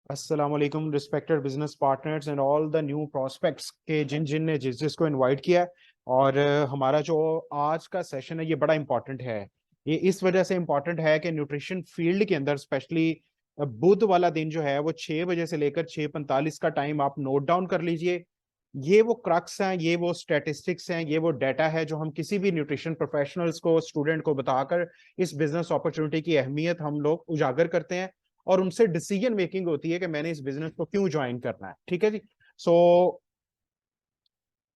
अस्सलाम वालेकुम respected business partners and all the new prospects के जिन जिन ने जिस जिसको इनवाइट किया है। और हमारा जो आज का सेशन है ये बड़ा इंपॉर्टेंट है। ये इस वजह से इंपॉर्टेंट है कि न्यूट्रिशन फील्ड के अंदर स्पेशली बुध वाला दिन जो है वो 6 बजे से लेकर 6:45 का टाइम आप नोट डाउन कर लीजिए। ये वो क्रक्स हैं, ये वो स्टैटिस्टिक्स हैं, ये वो डाटा है जो हम किसी भी न्यूट्रिशन प्रोफेशनल्स को, स्टूडेंट को बताकर इस बिजनेस अपॉर्चुनिटी की अहमियत हम लोग उजागर करते हैं और उनसे डिसीजन मेकिंग होती है कि मैंने इस बिजनेस को क्यों ज्वाइन करना है। ठीक है जी। सो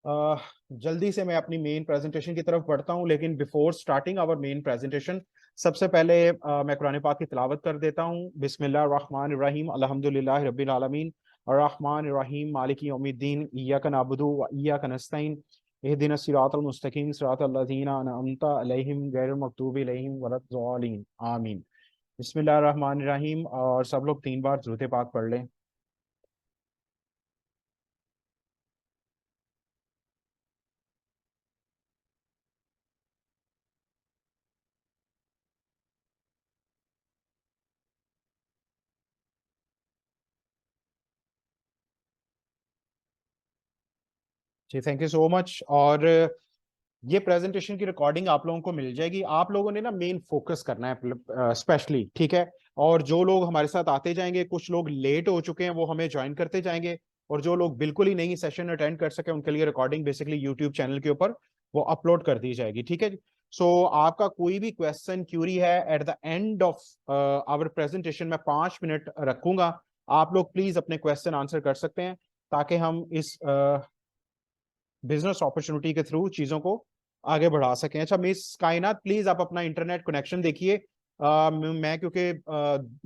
जल्दी से मैं अपनी मेन प्रेजेंटेशन की तरफ बढ़ता हूं, लेकिन before starting our main presentation सबसे पहले मैं कुरान पाक की तिलावत कर देता हूं। बिस्मिल्लाह रहमान रहीम, अल्हम्दुलिल्लाह रब्बिल आलमीन, अर्रहमान रहीम, मालिकी यौमिद्दीन, इय्याका नअबुदु व इय्याका नस्तईन, इहदिनस सिरातल मुस्तकीम, सिरातल लज़ीना अनअमता अलैहिम गैरिल मग़दूबि अलैहिम वलद्दॉलीन, आमीन। बिस्मिल्लाह रहमान रहीम। और सब लोग 3 बार दुरूद पाक पढ़ लें। जी, थैंक यू सो मच। और ये प्रेजेंटेशन की रिकॉर्डिंग आप लोगों को मिल जाएगी। आप लोगों ने ना मेन फोकस करना है स्पेशली, ठीक है। और जो लोग हमारे साथ आते जाएंगे, कुछ लोग लेट हो चुके हैं, वो हमें ज्वाइन करते जाएंगे। और जो लोग बिल्कुल ही नहीं सेशन अटेंड कर सके, उनके लिए रिकॉर्डिंग बेसिकली यूट्यूब चैनल के ऊपर वो अपलोड कर दी जाएगी। ठीक है जी। सो आपका कोई भी क्वेश्चन क्यूरी है at the end of our presentation, मैं 5 मिनट रखूंगा। आप लोग प्लीज अपने क्वेश्चन आंसर कर सकते हैं ताकि हम इस बिजनेस अपॉर्चुनिटी के थ्रू चीजों को आगे बढ़ा सकें। अच्छा मिस कायनात, प्लीज आप अपना इंटरनेट कनेक्शन देखिए। मैं क्योंकि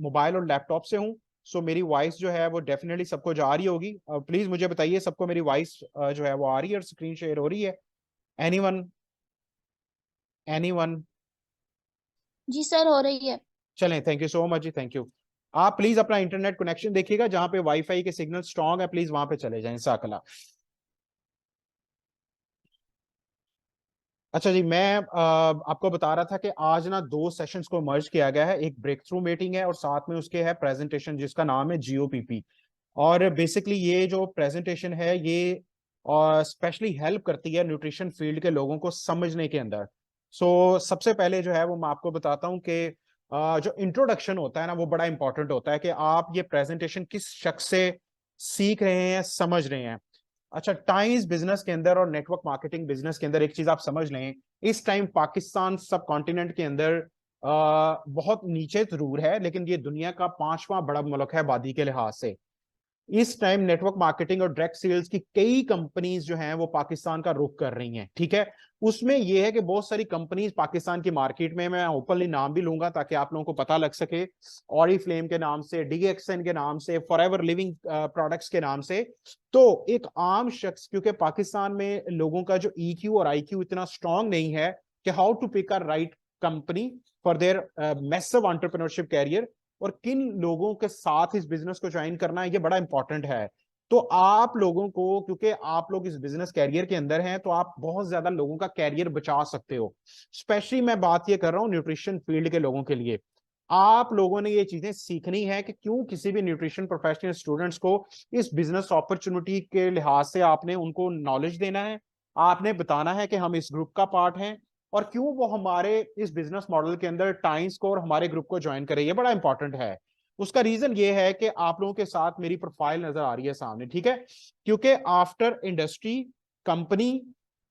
मोबाइल और लैपटॉप से हूं, सो मेरी वॉइस जो है वो डेफिनेटली सबको जा रही होगी। प्लीज मुझे बताइए, सबको मेरी वॉइस जो है वो आ रही है और स्क्रीन शेयर हो रही है? एनीवन? एनीवन? जी सर, हो रही है। चलें, thank you so much ji, thank you. आप प्लीज अपना इंटरनेट कनेक्शन देखिएगा, जहां पे वाईफाई के सिग्नल स्ट्रांग है प्लीज वहां पे चले जाएं साकला। अच्छा जी, मैं आपको बता रहा था कि आज ना 2 सेशंस को मर्ज किया गया है। एक ब्रेक थ्रू मीटिंग है और साथ में उसके है प्रेजेंटेशन जिसका नाम है जीओपीपी। और बेसिकली ये जो प्रेजेंटेशन है ये स्पेशली हेल्प करती है न्यूट्रिशन फील्ड के लोगों को समझने के अंदर। सबसे पहले जो है वो मैं आपको बताता हूँ कि जो इंट्रोडक्शन होता है ना वो बड़ा इंपॉर्टेंट होता है कि आप ये प्रेजेंटेशन किस शख्स से सीख रहे हैं, समझ रहे हैं। अच्छा, टाइम्स बिजनेस के अंदर और नेटवर्क मार्केटिंग बिजनेस के अंदर एक चीज आप समझ लें, इस टाइम पाकिस्तान सब कॉन्टिनेंट के अंदर बहुत नीचे जरूर है, लेकिन ये दुनिया का 5वां बड़ा मुल्क है आबादी के लिहाज से। इस टाइम नेटवर्क मार्केटिंग और डायरेक्ट सेल्स की कई कंपनीज जो हैं वो पाकिस्तान का रुख कर रही हैं। ठीक है। उसमें यह है कि बहुत सारी कंपनीज पाकिस्तान की मार्केट में, मैं ओपनली नाम भी लूंगा ताकि आप लोगों को पता लग सके, ऑरिफ्लेम के नाम से, डीएक्सएन के नाम से, फॉरएवर लिविंग प्रोडक्ट्स के नाम से। तो एक आम शख्स, क्योंकि पाकिस्तान में लोगों का जो ईक्यू और आईक्यू इतना स्ट्रांग नहीं है कि how to pick a right company for their massive entrepreneurship career, और किन लोगों के साथ इस बिजनेस को ज्वाइन करना है, ये बड़ा इंपॉर्टेंट है। तो आप लोगों को, क्योंकि आप लोग इस बिजनेस कैरियर के अंदर हैं, तो आप बहुत ज्यादा लोगों का कैरियर बचा सकते हो। स्पेशली मैं बात ये कर रहा हूं न्यूट्रिशन फील्ड के लोगों के लिए। आप लोगों ने ये चीजें सीखनी है कि क्यों किसी भी न्यूट्रिशन प्रोफेशनल स्टूडेंट्स को इस बिजनेस अपॉर्चुनिटी के लिहाज से आपने उनको नॉलेज देना है। आपने बताना है कि हम इस ग्रुप का पार्ट हैं और क्यों वो हमारे इस बिजनेस मॉडल के अंदर टाइम्स को और हमारे ग्रुप को ज्वाइन करें। ये बड़ा इंपॉर्टेंट है। उसका रीजन ये है कि आप लोगों के साथ मेरी प्रोफाइल नजर आ रही है सामने, ठीक है। क्योंकि after industry, company,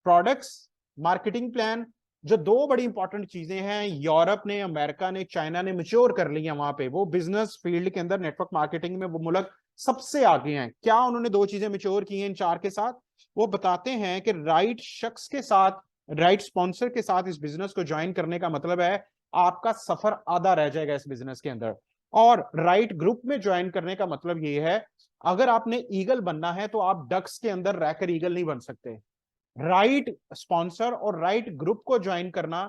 products, marketing plan, जो 2 बड़ी इंपॉर्टेंट चीजें हैं, यूरोप ने, अमेरिका ने, चाइना ने मैच्योर कर ली है वहां पे। वो बिजनेस फील्ड के अंदर नेटवर्क मार्केटिंग में वो मुल्क सबसे आगे हैं। क्या उन्होंने 2 चीजें मैच्योर की हैं इन 4 के साथ? वो बताते हैं कि राइट शख्स के साथ, राइट स्पॉन्सर के साथ इस बिजनेस को ज्वाइन करने का मतलब है आपका सफर आधा रह जाएगा इस बिजनेस के अंदर। और राइट ग्रुप में ज्वाइन करने का मतलब ये है, अगर आपने ईगल बनना है तो आप डक्स के अंदर रहकर ईगल नहीं बन सकते। राइट स्पॉन्सर और राइट ग्रुप को ज्वाइन करना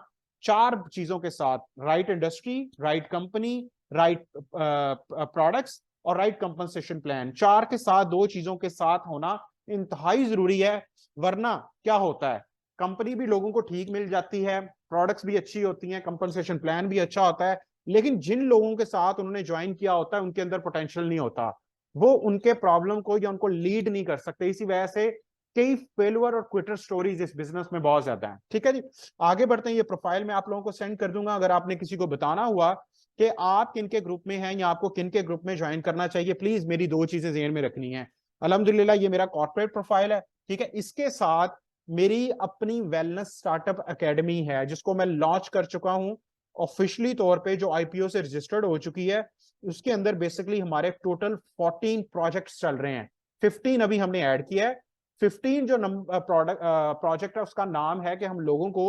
4 चीजों के साथ, right industry, right company, right products और राइट कंपनसेशन प्लान, 4 के साथ, 2 चीजों के साथ होना इंतहाई जरूरी है। वरना क्या होता है, कंपनी भी लोगों को ठीक मिल जाती है, प्रोडक्ट्स भी अच्छी होती हैं, कंपनसेशन प्लान भी अच्छा होता है, लेकिन जिन लोगों के साथ उन्होंने ज्वाइन किया होता है उनके अंदर पोटेंशियल नहीं होता। वो उनके प्रॉब्लम को या उनको लीड नहीं कर सकते। इसी वजह से कई फेलुअर और क्विटर स्टोरीज इस बिजनेस में बहुत ज्यादा है। ठीक है जी, आगे बढ़ते हैं। ये प्रोफाइल मैं आप लोगों को सेंड कर दूंगा। अगर आपने किसी को बताना हुआ कि आप किन के ग्रुप में हैं या आपको किन के ग्रुप में ज्वाइन करना चाहिए, प्लीज मेरी दो चीजें ज़हन में रखनी है। अल्हम्दुलिल्लाह ये मेरा कॉर्पोरेट प्रोफाइल है, ठीक है। इसके साथ मेरी अपनी वेलनेस स्टार्टअप एकेडमी है जिसको मैं लॉन्च कर चुका हूं ऑफिशियली तौर पे, जो आईपीओ से रजिस्टर्ड हो चुकी है। उसके अंदर बेसिकली हमारे टोटल 14 प्रोजेक्ट्स चल रहे हैं, 15 अभी हमने ऐड किया है। 15 जो प्रोजेक्ट है उसका नाम है कि हम लोगों को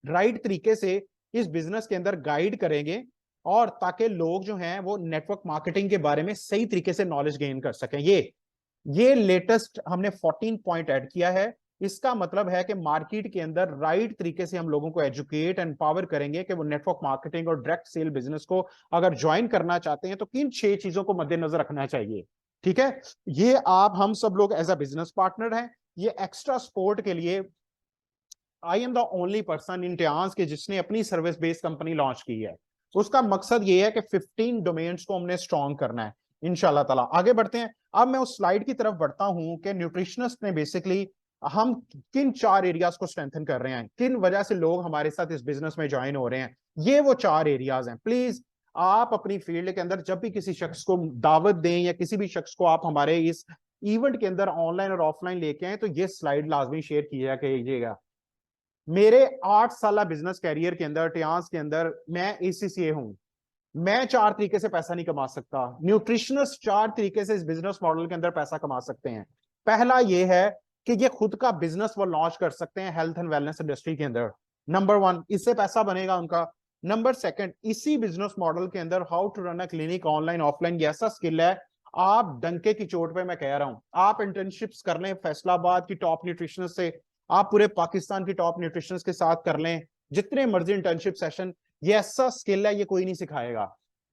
राइट तरीके से इस बिजनेस के अंदर गाइड करेंगे, और ताकि लोग जो हैं वो नेटवर्क मार्केटिंग के बारे में सही तरीके से नॉलेज गेन कर सकें। ये लेटेस्ट हमने 14 पॉइंट ऐड किया है। इसका मतलब है कि मार्केट के अंदर राइट तरीके से हम लोगों को एजुकेट एंड पावर करेंगे कि वो नेटवर्क मार्केटिंग और डायरेक्ट सेल बिजनेस को अगर ज्वाइन करना चाहते हैं तो किन 6 चीजों को मद्देनजर रखना चाहिए। ठीक है, ये आप हम सब लोग एज अ बिजनेस पार्टनर हैं। ये एक्स्ट्रा सपोर्ट के लिए I am the only person in टियांस के जिसने अपनी सर्विस बेस्ड कंपनी लॉन्च की है। उसका मकसद ये है कि 15 डोमेन्स को हमने स्ट्रॉन्ग करना है इंशाल्लाह ताला। आगे बढ़ते हैं। अब मैं उस स्लाइड की तरफ बढ़ता हूं कि न्यूट्रिशनिस्ट ने बेसिकली हम किन 4 एरियाज को स्ट्रेंथन कर रहे हैं, किन वजह से लोग हमारे साथ इस बिजनेस में ज्वाइन हो रहे हैं। ये वो 4 एरियाज हैं। प्लीज आप अपनी फील्ड के अंदर जब भी किसी शख्स को दावत दें या किसी भी शख्स को आप हमारे इस इवेंट के अंदर ऑनलाइन और ऑफलाइन लेके आए तो ये स्लाइड लाजमी शेयर कीजिएगा। मेरे 8 साल बिजनेस कैरियर के अंदर टियांस के अंदर मैं एसीसीए हूं। मैं 4 तरीके से पैसा नहीं कमा सकता, न्यूट्रिशनिस्ट 4 तरीके से इस बिजनेस मॉडल के अंदर पैसा कमा सकते हैं। पहला ये है कि ये खुद का बिजनेस वो लॉन्च कर सकते हैं हेल्थ एंड वेलनेस इंडस्ट्री के अंदर। नंबर 1, इससे पैसा बनेगा उनका। नंबर 2, इसी बिजनेस मॉडल के अंदर how to run a clinic online offline, ये ऐसा स्किल है आप डंके की चोट पे मैं कह रहा हूं, आप इंटर्नशिप्स कर लें फैसलाबाद की टॉप न्यूट्रिशनिस्ट से, आप पूरे पाकिस्तान की टॉप न्यूट्रिशनिस्ट के साथ कर लें जितने मर्जी इंटर्नशिप सेशन, ये ऐसा स्किल है ये कोई नहीं सिखाएगा।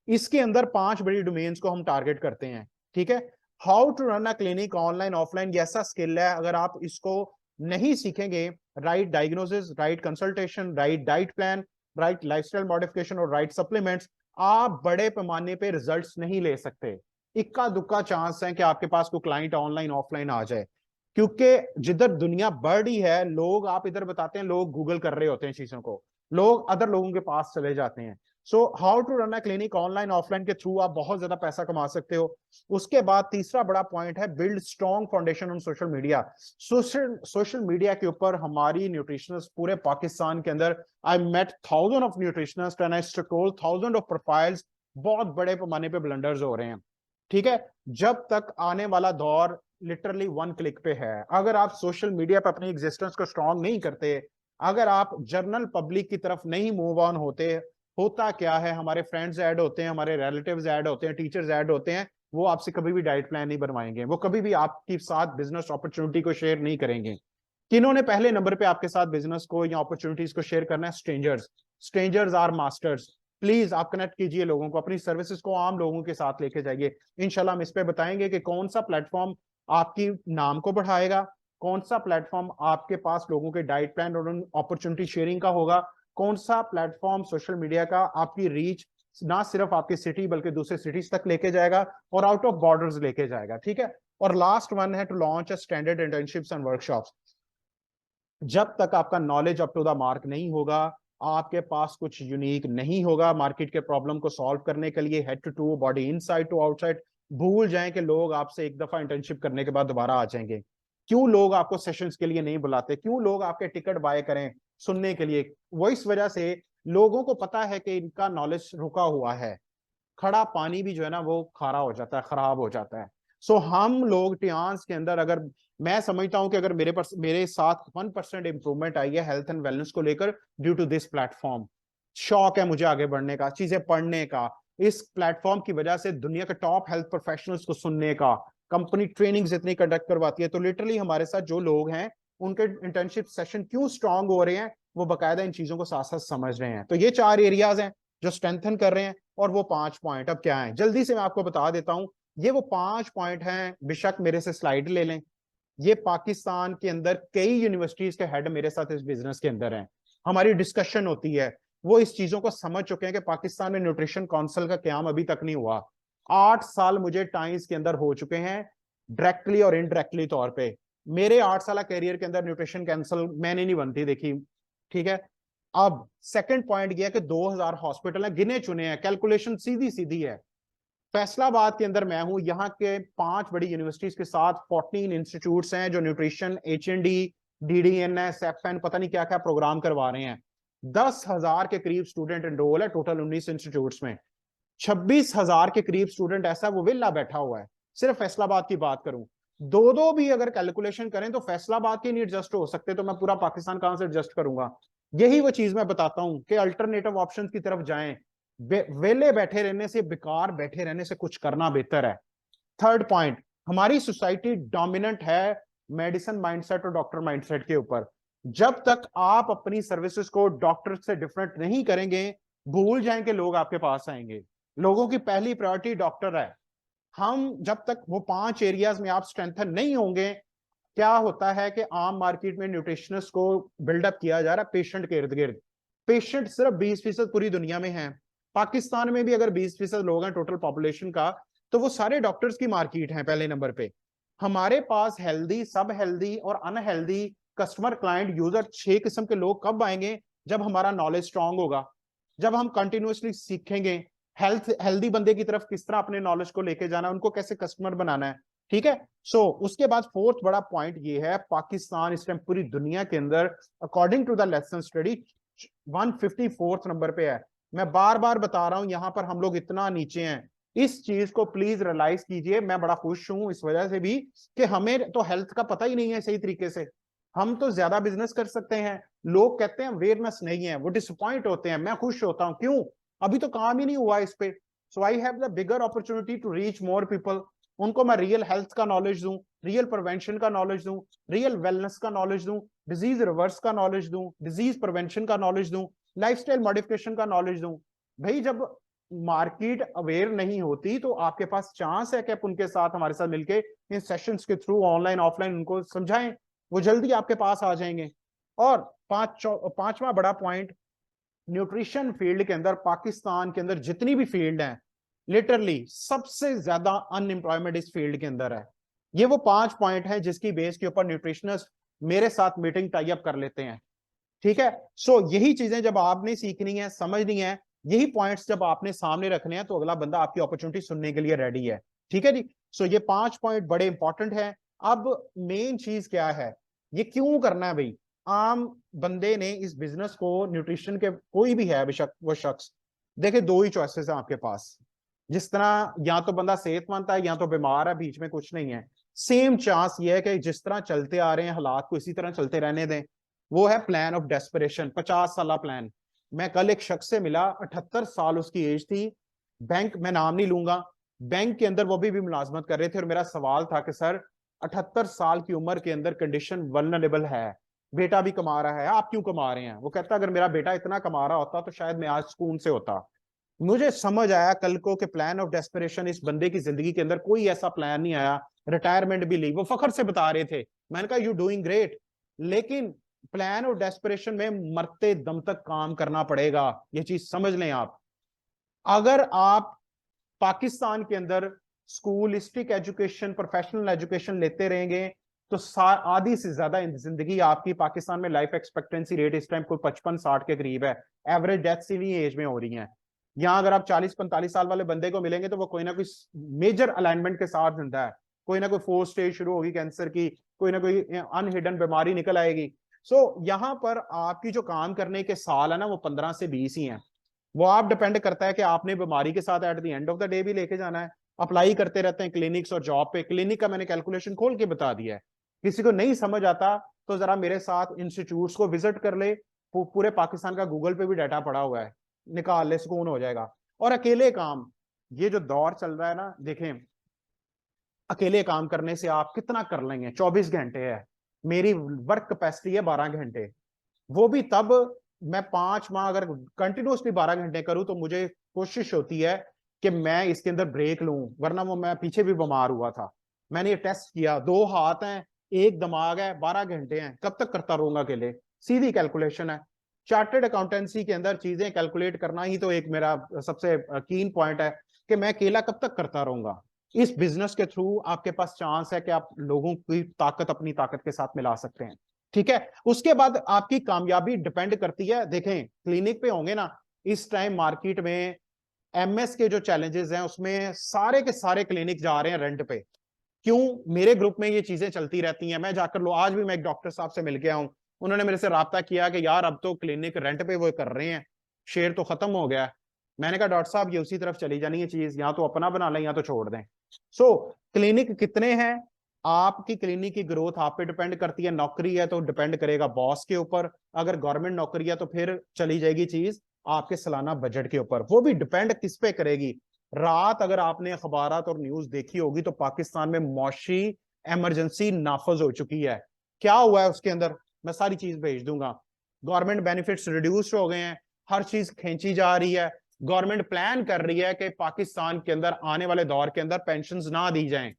इसके अंदर 5 बड़ी डोमेन्स को हम टारगेट करते हैं। ठीक है, how to run a clinic online offline, ये ऐसा स्किल है अगर आप इसको नहीं सीखेंगे, right diagnosis, right consultation, right diet plan, right lifestyle modification और राइट सप्लीमेंट्स, आप बड़े पैमाने पे रिजल्ट्स नहीं ले सकते। इक्का दुक्का चांस है कि आपके पास कोई क्लाइंट ऑनलाइन ऑफलाइन आ जाए, क्योंकि जिधर दुनिया बढ़ रही है, लोग आप इधर बताते हैं, लोग गूगल कर रहे होते हैं चीजों को, लोग अदर लोगों के पास चले जाते हैं। So how to run a clinic online offline के थ्रू आप बहुत ज्यादा पैसा कमा सकते हो। उसके बाद तीसरा बड़ा पॉइंट है build strong foundation on social media. Social media के ऊपर हमारी न्यूट्रिशनिस्ट पूरे पाकिस्तान के अंदर, I met thousand of nutritionist and I scroll thousand of profiles, बहुत बड़े पैमाने पे ब्लंडर्स हो रहे हैं। ठीक है, जब तक आने वाला दौर लिटरली 1 क्लिक पे है, अगर आप सोशल मीडिया पे अपनी एग्जिस्टेंस को स्ट्रॉन्ग नहीं करते, अगर आप जनरल पब्लिक की तरफ नहीं मूव ऑन होते, होता क्या है, हमारे फ्रेंड्स ऐड होते हैं, हमारे रिलेटिव्स ऐड होते हैं, टीचर्स ऐड होते हैं, वो आपसे कभी भी डाइट प्लान नहीं बनवाएंगे, वो कभी भी आपके साथ बिजनेस अपॉर्चुनिटी को शेयर नहीं करेंगे। किन्होंने पहले नंबर पे आपके साथ बिजनेस को या अपॉर्चुनिटीज को शेयर करना है? Strangers. Strangers are masters. Please आप कनेक्ट कीजिए लोगों को, अपनी सर्विसेज को आम लोगों के साथ लेके जाइए। इंशाल्लाह हम इस पे बताएंगे कि कौन सा प्लेटफॉर्म आपकी नाम को बढ़ाएगा, कौन सा प्लेटफॉर्म आपके पास लोगों के डाइट प्लान और अपॉर्चुनिटी शेयरिंग का होगा, कौन सा प्लेटफॉर्म सोशल मीडिया का आपकी रीच ना सिर्फ आपकी सिटी बल्कि दूसरे सिटीज तक लेके जाएगा और आउट ऑफ बॉर्डर्स लेके जाएगा। ठीक है, और लास्ट वन है to launch a standard internships and workshops. जब तक आपका knowledge up to the mark नहीं होगा, आपके पास कुछ यूनिक नहीं होगा मार्केट के प्रॉब्लम को सॉल्व करने के लिए, head to toe body inside to outside, भूल जाएं कि लोग आपसे एक दफा इंटर्नशिप करने के बाद दोबारा आ जाएंगे। क्यों लोग आपको सेशंस के लिए नहीं बुलाते, क्यों लोग आपके टिकट बाय करें सुनने के लिए? वो इस वजह से लोगों को पता है कि इनका नॉलेज रुका हुआ है। खड़ा पानी भी जो है ना वो खारा हो जाता है, खराब हो जाता है। सो हम लोग टियांस के अंदर, अगर मैं समझता हूं कि अगर मेरे साथ 1% इंप्रूवमेंट आई है हेल्थ एंड वेलनेस को लेकर ड्यू टू दिस प्लेटफॉर्म, शौक है मुझे आगे बढ़ने का, चीजें पढ़ने का, इस प्लेटफॉर्म की वजह से दुनिया के टॉप हेल्थ प्रोफेशनल्स को सुनने का, कंपनी ट्रेनिंग्स इतनी कंडक्ट करवाती है। तो लिटरली हमारे साथ जो लोग हैं उनके इंटर्नशिप सेशन क्यों स्ट्रांग हो रहे हैं, वो बकायदा इन चीजों को साथ साथ समझ रहे हैं। तो ये 4 एरियाज हैं जो स्ट्रेंथन कर रहे हैं। और वो 5 पॉइंट अब क्या है, जल्दी से मैं आपको बता देता हूं। ये वो 5 पॉइंट हैं, बेशक मेरे से स्लाइड ले लें। ये पाकिस्तान के अंदर कई यूनिवर्सिटीज के हेड मेरे साथ इस बिजनेस के अंदर हैं, हमारी डिस्कशन होती है, वो इस चीजों को समझ चुके हैं कि पाकिस्तान में न्यूट्रिशन काउंसिल का क्याम अभी तक नहीं हुआ। 8 साल मुझे टाइम्स के अंदर हो चुके हैं, डायरेक्टली और इनडायरेक्टली तौर पे। मेरे 8 साल कैरियर के अंदर न्यूट्रिशन कैंसल मैंने नहीं बनती देखी, ठीक है। अब सेकंड पॉइंट ये है कि 2000 हॉस्पिटल हैं, गिने चुने हैं, कैलकुलेशन सीधी सीधी है। फैसलाबाद के अंदर मैं हूं, यहाँ के 5 बड़ी यूनिवर्सिटीज के साथ 14 इंस्टीट्यूट्स हैं जो न्यूट्रिशन, HND, DDNS, FN, पता नहीं क्या क्या प्रोग्राम करवा रहे हैं। 10,000 के करीब स्टूडेंट एनरोल है टोटल 19 इंस्टीट्यूट्स में। 26,000 के करीब स्टूडेंट ऐसा वो विला बैठा हुआ है। सिर्फ फैसलाबाद की बात करूं, दो भी अगर कैलकुलेशन करें तो फैसलाबाद के नहीं एडजस्ट हो सकते, तो मैं पूरा पाकिस्तान कहां से एडजस्ट करूंगा। यही वो चीज मैं बताता हूं कि अल्टरनेटिव ऑप्शंस की तरफ जाएं। वेले बैठे रहने से, बेकार बैठे रहने से कुछ करना बेहतर है। थर्ड पॉइंट, हमारी सोसाइटी डोमिनेंट है मेडिसिन माइंडसेट और डॉक्टर माइंडसेट के ऊपर। जब तक आप अपनी सर्विसेज को डॉक्टर से डिफरेंट नहीं करेंगे, भूल जाएंगे लोग आपके पास आएंगे। लोगों की पहली प्रायोरिटी डॉक्टर है। हम जब तक वो 5 एरियाज में आप स्ट्रेंथन नहीं होंगे, क्या होता है कि आम मार्केट में न्यूट्रिशनिस्ट को बिल्डअप किया जा रहा है पेशेंट के इर्द गिर्द। पेशेंट सिर्फ 20% पूरी दुनिया में है। पाकिस्तान में भी अगर 20% लोग हैं टोटल पॉपुलेशन का, तो वो सारे डॉक्टर्स की मार्केट है पहले नंबर पे। हमारे पास हेल्दी, सब हेल्दी और अनहेल्दी कस्टमर, क्लाइंट, यूजर, 6 किस्म के लोग कब आएंगे? जब हमारा नॉलेज स्ट्रांग होगा, जब हम कंटिन्यूअसली सीखेंगे हेल्दी बंदे की तरफ किस तरह अपने नॉलेज को लेके जाना है, उनको कैसे कस्टमर बनाना है, ठीक है। उसके बाद फोर्थ बड़ा पॉइंट ये है, पाकिस्तान इस टाइम पूरी दुनिया के अंदर according to the lesson study 154th number पे है। मैं बार बार बता रहा हूं, यहां पर हम लोग इतना नीचे हैं। इस चीज को प्लीज रियलाइज कीजिए। मैं बड़ा खुश हूं इस वजह से भी कि हमें तो हेल्थ का पता ही नहीं है सही तरीके से। हम तो ज्यादा बिजनेस कर सकते हैं, लोग कहते हैं अवेयरनेस नहीं है, वो डिसअपॉइंट होते हैं। मैं खुश होता हूं, क्यों? अभी तो काम ही नहीं हुआ इस पे। So I have the bigger opportunity to reach more people. उनको मैं रियल हेल्थ का नॉलेज दूं, रियल प्रिवेंशन का नॉलेज दूं, रियल वेलनेस का नॉलेज दूं, डिजीज रिवर्स का नॉलेज दूं, डिजीज प्रिवेंशन का नॉलेज दूं, लाइफस्टाइल मॉडिफिकेशन का नॉलेज दूं। भाई जब मार्केट अवेयर नहीं होती तो आपके पास चांस है कि आप उनके साथ, हमारे साथ मिलके इन सेशंस के थ्रू ऑनलाइन ऑफलाइन उनको समझाएं, वो जल्दी आपके पास आ जाएंगे। और पांचवा बड़ा पॉइंट, न्यूट्रिशन फील्ड के अंदर पाकिस्तान के अंदर जितनी भी फील्ड हैं, लिटरली सबसे ज्यादा अनएम्प्लॉयमेंट इस फील्ड के अंदर है। ये वो 5 पॉइंट हैं जिसकी बेस के ऊपर न्यूट्रिशनिस्ट मेरे साथ मीटिंग टाई अप कर लेते हैं, ठीक है। यही चीजें जब आपने सीखनी है, समझनी है, यही पॉइंट्स जब आपने सामने रखने हैं, तो अगला बंदा आपकी अपॉर्चुनिटी सुनने के लिए रेडी है, ठीक है जी। ये 5 पॉइंट बड़े इंपॉर्टेंट हैं। अब मेन चीज क्या है, ये क्यों करना है भाई? आम बंदे ने इस बिजनेस को, न्यूट्रिशन के कोई भी है बेशक वो शख्स, देखिए 2 ही चॉइसेस है आपके पास। जिस तरह या तो बंदा सेहतमंद है या तो बीमार है, बीच में कुछ नहीं है। सेम चांस ये है कि जिस तरह चलते आ रहे हैं हालात को इसी तरह चलते रहने दें। वो है प्लान ऑफ डेस्परेशन, 50 साल प्लान। मैं कल एक शख्स से मिला, 78 साल उसकी एज थी, बैंक, मैं नाम नहीं लूंगा, बैंक के अंदर वो भी मुलाजमत कर रहे थे। और मेरा सवाल था कि सर 78 साल की उम्र के अंदर कंडीशन वल्नरेबल है, बेटा भी कमा रहा है, आप क्यों कमा रहे हैं? वो कहता अगर मेरा बेटा इतना कमा रहा होता तो शायद मैं आज सुकून से होता। मुझे समझ आया कल को कि प्लान ऑफ डेस्परेशन, इस बंदे की जिंदगी के अंदर कोई ऐसा प्लान नहीं आया। रिटायरमेंट भी ली, वो फखर से बता रहे थे। मैंने कहा यू डूइंग ग्रेट, लेकिन प्लान ऑफ डेस्परेशन में मरते दम तक काम करना पड़ेगा, ये चीज समझ लें आप। अगर आप पाकिस्तान के अंदर स्कूलिस्टिक एजुकेशन, प्रोफेशनल एजुकेशन लेते रहेंगे, तो आधी से ज्यादा जिंदगी आपकी, पाकिस्तान में लाइफ एक्सपेक्टेंसी रेट इस टाइम कोई 55-60 के करीब है। एवरेज डेथ्स इन्हीं एज में हो रही हैं। यहाँ अगर आप 40-45 साल वाले बंदे को मिलेंगे तो वो कोई ना कोई मेजर अलाइनमेंट के साथ जिंदा है, कोई ना कोई 4 स्टेज शुरू होगी कैंसर की, कोई ना कोई अनहिडन बीमारी निकल आएगी। यहाँ पर आपकी जो काम करने के साल है ना, वो 15 से 20 ही हैं। वो आप डिपेंड करता है कि आपने बीमारी के साथ eight the end of the day भी लेके जाना है। अप्लाई करते रहते हैं क्लिनिक्स और जॉब पे। क्लिनिक का मैंने कैलकुलेशन खोल के बता दिया है, किसी को नहीं समझ आता तो जरा मेरे साथ इंस्टीट्यूट्स को विजिट कर ले। पूरे पाकिस्तान का गूगल पे भी डाटा पड़ा हुआ है, निकाल ले, सुकून हो जाएगा। और अकेले काम, ये जो दौर चल रहा है ना, देखें अकेले काम करने से आप कितना कर लेंगे? 24 घंटे है, मेरी वर्क कैपेसिटी है 12 घंटे। वो भी तब मैं 5 माह अगर कंटिन्यूसली 12 घंटे करूं तो मुझे कोशिश होती है कि मैं इसके अंदर ब्रेक लूं, वरना वो मैं पीछे भी बीमार हुआ था। मैंने ये टेस्ट किया, 2 हाथ हैं, एक दिमाग है, 12 घंटे हैं, कब तक करता रहूंगा अकेले? सीधी कैलकुलेशन है। चार्टर्ड अकाउंटेंसी के अंदर चीजें कैलकुलेट करना ही तो एक मेरा सबसे कीन पॉइंट है। कि मैं अकेला कब तक करता रहूंगा। इस बिजनेस के थ्रू आपके पास चांस है कि आप लोगों की ताकत अपनी ताकत के साथ मिला सकते हैं। ठीक है, उसके बाद आपकी कामयाबी डिपेंड करती है, देखें क्लिनिक पे होंगे ना, इस टाइम मार्केट में एमएस के जो चैलेंजेस हैं उसमें सारे के सारे क्लिनिक जा रहे हैं रेंट पे। क्यों? मेरे ग्रुप में ये चीजें चलती रहती हैं, मैं जाकर लो, आज भी मैं एक डॉक्टर साहब से मिल के आऊं, उन्होंने मेरे से राब्ता किया कि यार अब तो क्लिनिक रेंट पे वो कर रहे हैं, शेयर तो खत्म हो गया है। मैंने कहा डॉक्टर साहब ये उसी तरफ चली जानी है चीज, या तो अपना बना लें या तो छोड़ दें। सो क्लिनिक कितने हैं, आपकी क्लिनिक की ग्रोथ आप पे डिपेंड करती है। नौकरी है तो डिपेंड करेगा बॉस के ऊपर, अगर गवर्नमेंट नौकरी है तो फिर चली जाएगी चीज आपके सालाना बजट के ऊपर, वो भी डिपेंड किस पे करेगी। रात अगर आपने अखबारात और न्यूज देखी होगी तो पाकिस्तान में मौशी इमरजेंसी नाफज हो चुकी है। क्या हुआ है उसके अंदर, मैं सारी चीज भेज दूंगा। गवर्नमेंट बेनिफिट्स रिड्यूस हो गए हैं, हर चीज खींची जा रही है। गवर्नमेंट प्लान कर रही है कि पाकिस्तान के अंदर आने वाले दौर के अंदर पेंशन्स ना दी जाएं।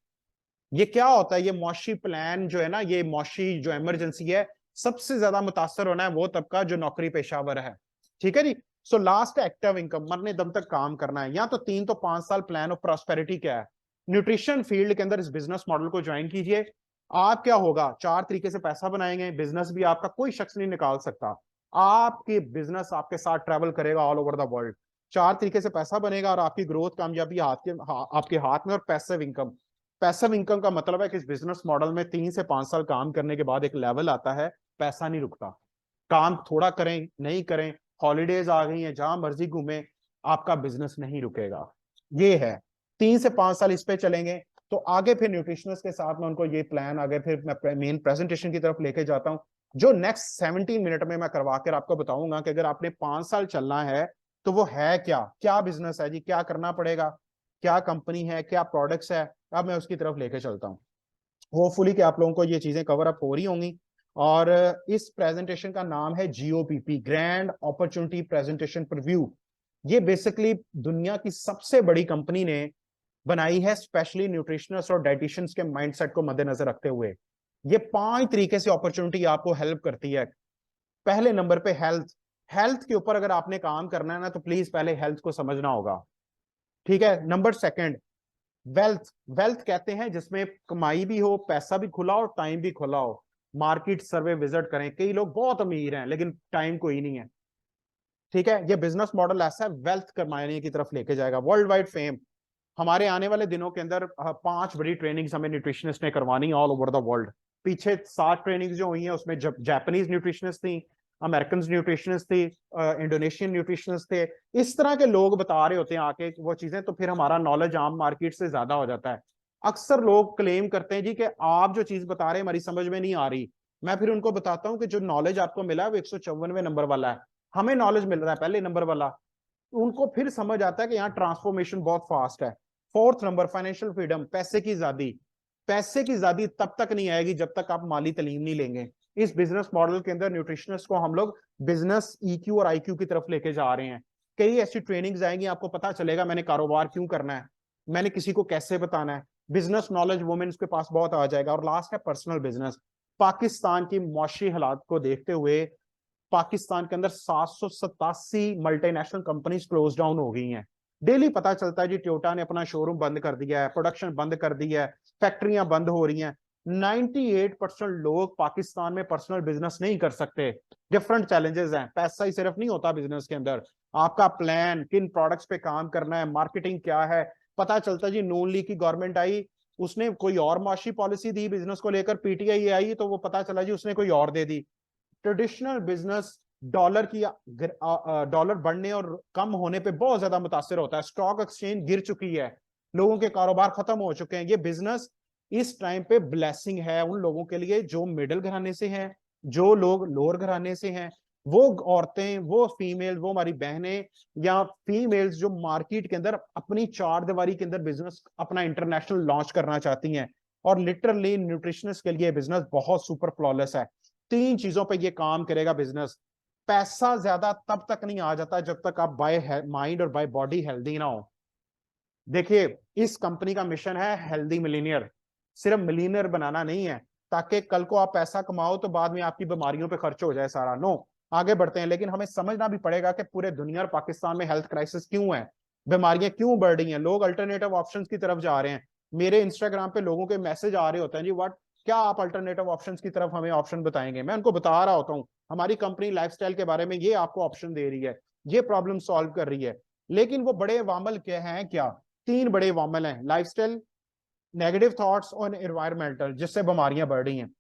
ये क्या होता है, ये मौशी प्लान जो है ना, ये मौशी जो इमरजेंसी है, सबसे ज्यादा मुतासर होना है वो तबका जो नौकरी पेशावर है। ठीक है जी। सो लास्ट एक्टिव इनकम, मरने दम तक काम करना है, या तो 3 तो 5 साल प्लान ऑफ प्रॉस्पेरिटी क्या है, न्यूट्रिशन फील्ड के अंदर इस बिजनेस मॉडल को ज्वाइन कीजिए। आप क्या होगा, 4 तरीके से पैसा बनाएंगे, बिजनेस भी आपका कोई शख्स नहीं निकाल सकता, आपकी बिजनेस आपके साथ ट्रेवल करेगा ऑल ओवर द वर्ल्ड। 4 तरीके से पैसा बनेगा और आपकी ग्रोथ कामयाबी आपके हाथ में। और पैसिव इनकम, पैसिव इनकम का मतलब है कि इस बिजनेस मॉडल में 3 से 5 साल काम करने के बाद एक लेवल आता है, पैसा नहीं रुकता। काम थोड़ा करें नहीं करें, हॉलीडेज आ गई हैं, जहां मर्जी घूमें, आपका बिजनेस नहीं रुकेगा। ये है 3 से 5 साल इस पे चलेंगे तो आगे फिर न्यूट्रिशनिस्ट के साथ में उनको ये प्लान, आगे फिर मैं मेन प्रेजेंटेशन की तरफ लेके जाता हूं, जो नेक्स्ट 17 मिनट में मैं करवा कर आपको बताऊंगा कि अगर आपने 5 साल चलना है तो वो है क्या, क्या बिजनेस है जी, क्या करना पड़ेगा, क्या कंपनी है, क्या प्रोडक्ट्स है। अब मैं उसकी तरफ लेके चलता हूँ। होपफुली कि आप लोगों को ये चीजें कवर अप हो रही होंगी। और इस प्रेजेंटेशन का नाम है जीओपीपी, ग्रैंड अपॉर्चुनिटी प्रेजेंटेशन प्रीव्यू। ये बेसिकली दुनिया की सबसे बड़ी कंपनी ने बनाई है, स्पेशली न्यूट्रिशनिस्ट और डाइटिशियंस के माइंडसेट को मद्देनजर रखते हुए। ये 5 तरीके से अपॉर्चुनिटी आपको हेल्प करती है। पहले नंबर पे हेल्थ, हेल्थ के ऊपर अगर आपने काम करना है ना तो प्लीज पहले हेल्थ को समझना होगा। ठीक है। नंबर सेकंड, वेल्थ, वेल्थ कहते हैं जिसमें कमाई भी हो, पैसा भी खुला हो, टाइम भी खुला हो। मार्केट सर्वे विजिट करें, कई लोग बहुत अमीर हैं लेकिन टाइम कोई नहीं है। ठीक है, ये बिजनेस मॉडल ऐसा है वेल्थ कमाने की तरफ लेके जाएगा। वर्ल्ड वाइड फेम, हमारे आने वाले दिनों के अंदर 5 बड़ी ट्रेनिंग्स हमें न्यूट्रिशनिस्ट ने करवानी ऑल ओवर द वर्ल्ड। पीछे 7 ट्रेनिंग्स जो हुई हैं उसमें जापानीज न्यूट्रिशनिस्ट थी, अमेरिकन न्यूट्रिशनिस्ट थी, इंडोनेशियन न्यूट्रिशनिस्ट थे। इस तरह के लोग बता रहे होते हैं आके वो चीजें, तो फिर हमारा नॉलेज आम मार्केट से ज्यादा हो जाता है। अक्सर लोग क्लेम करते हैं जी कि आप जो चीज बता रहे हैं हमारी समझ में नहीं आ रही। मैं फिर उनको बताता हूँ कि जो नॉलेज आपको मिला है वो 154वें नंबर वाला है, हमें नॉलेज मिल रहा है पहले नंबर वाला। उनको फिर समझ आता है कि यहाँ ट्रांसफॉर्मेशन बहुत फास्ट है। 4th नंबर, फाइनेंशियल फ्रीडम, पैसे की आजादी। पैसे की आजादी तब तक नहीं आएगी जब तक आप माली तालीम नहीं लेंगे। इस बिजनेस मॉडल के अंदर न्यूट्रिशनिस्ट को हम लोग बिजनेस ईक्यू और आईक्यू की तरफ लेके जा रहे हैं। कई ऐसी ट्रेनिंग्स आएंगी, आपको पता चलेगा मैंने कारोबार क्यों करना है, मैंने किसी को कैसे बताना है। बिजनेस नॉलेज वुमेन्स के पास बहुत आ जाएगा। और लास्ट है पर्सनल बिजनेस। पाकिस्तान की मौशी हालात को देखते हुए पाकिस्तान के अंदर 787 मल्टीनेशनल कंपनीज क्लोज डाउन हो गई हैं। डेली पता चलता है जी टोयोटा ने अपना शोरूम बंद कर दिया है, प्रोडक्शन बंद कर दी है, फैक्ट्रियां बंद हो रही हैं। 98% लोग पाकिस्तान में पर्सनल बिजनेस नहीं कर सकते। डिफरेंट चैलेंजेस हैं, पैसा ही सिर्फ नहीं होता बिजनेस के अंदर, आपका प्लान, किन प्रोडक्ट्स पे काम करना है, मार्केटिंग क्या है। पता चलता जी नून लीग की गवर्नमेंट आई, उसने कोई और माशी पॉलिसी दी बिजनेस को लेकर, पीटीआई आई तो वो पता चला जी उसने कोई और दे दी। ट्रेडिशनल बिजनेस डॉलर की डॉलर बढ़ने और कम होने पे बहुत ज्यादा मुतासर होता है। स्टॉक एक्सचेंज गिर चुकी है, लोगों के कारोबार खत्म हो चुके हैं। ये बिजनेस इस टाइम पे ब्लेसिंग है उन लोगों के लिए जो मिडिल घराने से हैं, जो लोग लोअर घराने से हैं, वो औरतें, वो फीमेल, वो हमारी बहनें या फीमेल्स जो मार्केट के अंदर अपनी 4 दीवारी के अंदर बिजनेस अपना इंटरनेशनल लॉन्च करना चाहती हैं। और लिटरली न्यूट्रिशनिस्ट के लिए बिजनेस बहुत सुपर फ्लॉलेस है। 3 चीजों पे ये काम करेगा बिजनेस। पैसा ज्यादा तब तक नहीं आ जाता जब तक आप बाय माइंड और बाय बॉडी हेल्दी ना हो। देखिए इस कंपनी का मिशन है हेल्दी मिलीनियर, सिर्फ मिलीनियर बनाना नहीं है ताकि कल को आप पैसा कमाओ तो बाद में आपकी बीमारियों पे खर्च हो जाए सारा। नो, आगे बढ़ते हैं, लेकिन हमें समझना भी पड़ेगा कि पूरे दुनिया और पाकिस्तान में हेल्थ क्राइसिस क्यों है। बीमारियां क्यों बढ़ रही हैं, लोग अल्टरनेटिव ऑप्शंस की तरफ जा रहे हैं। मेरे इंस्टाग्राम पे लोगों के मैसेज आ रहे होते हैं, जी व्हाट, क्या आप अल्टरनेटिव ऑप्शंस की तरफ हमें ऑप्शन बताएंगे। मैं उनको बता रहा होता हूँ हमारी कंपनी लाइफस्टाइल के बारे में ये आपको ऑप्शन दे रही है, ये प्रॉब्लम सॉल्व कर रही है। लेकिन वो बड़े वामल क्या हैं, क्या तीन बड़े वामल हैं, लाइफस्टाइल, नेगेटिव थॉट्स और एनवायरमेंटल, जिससे बीमारियां बढ़ रही हैं।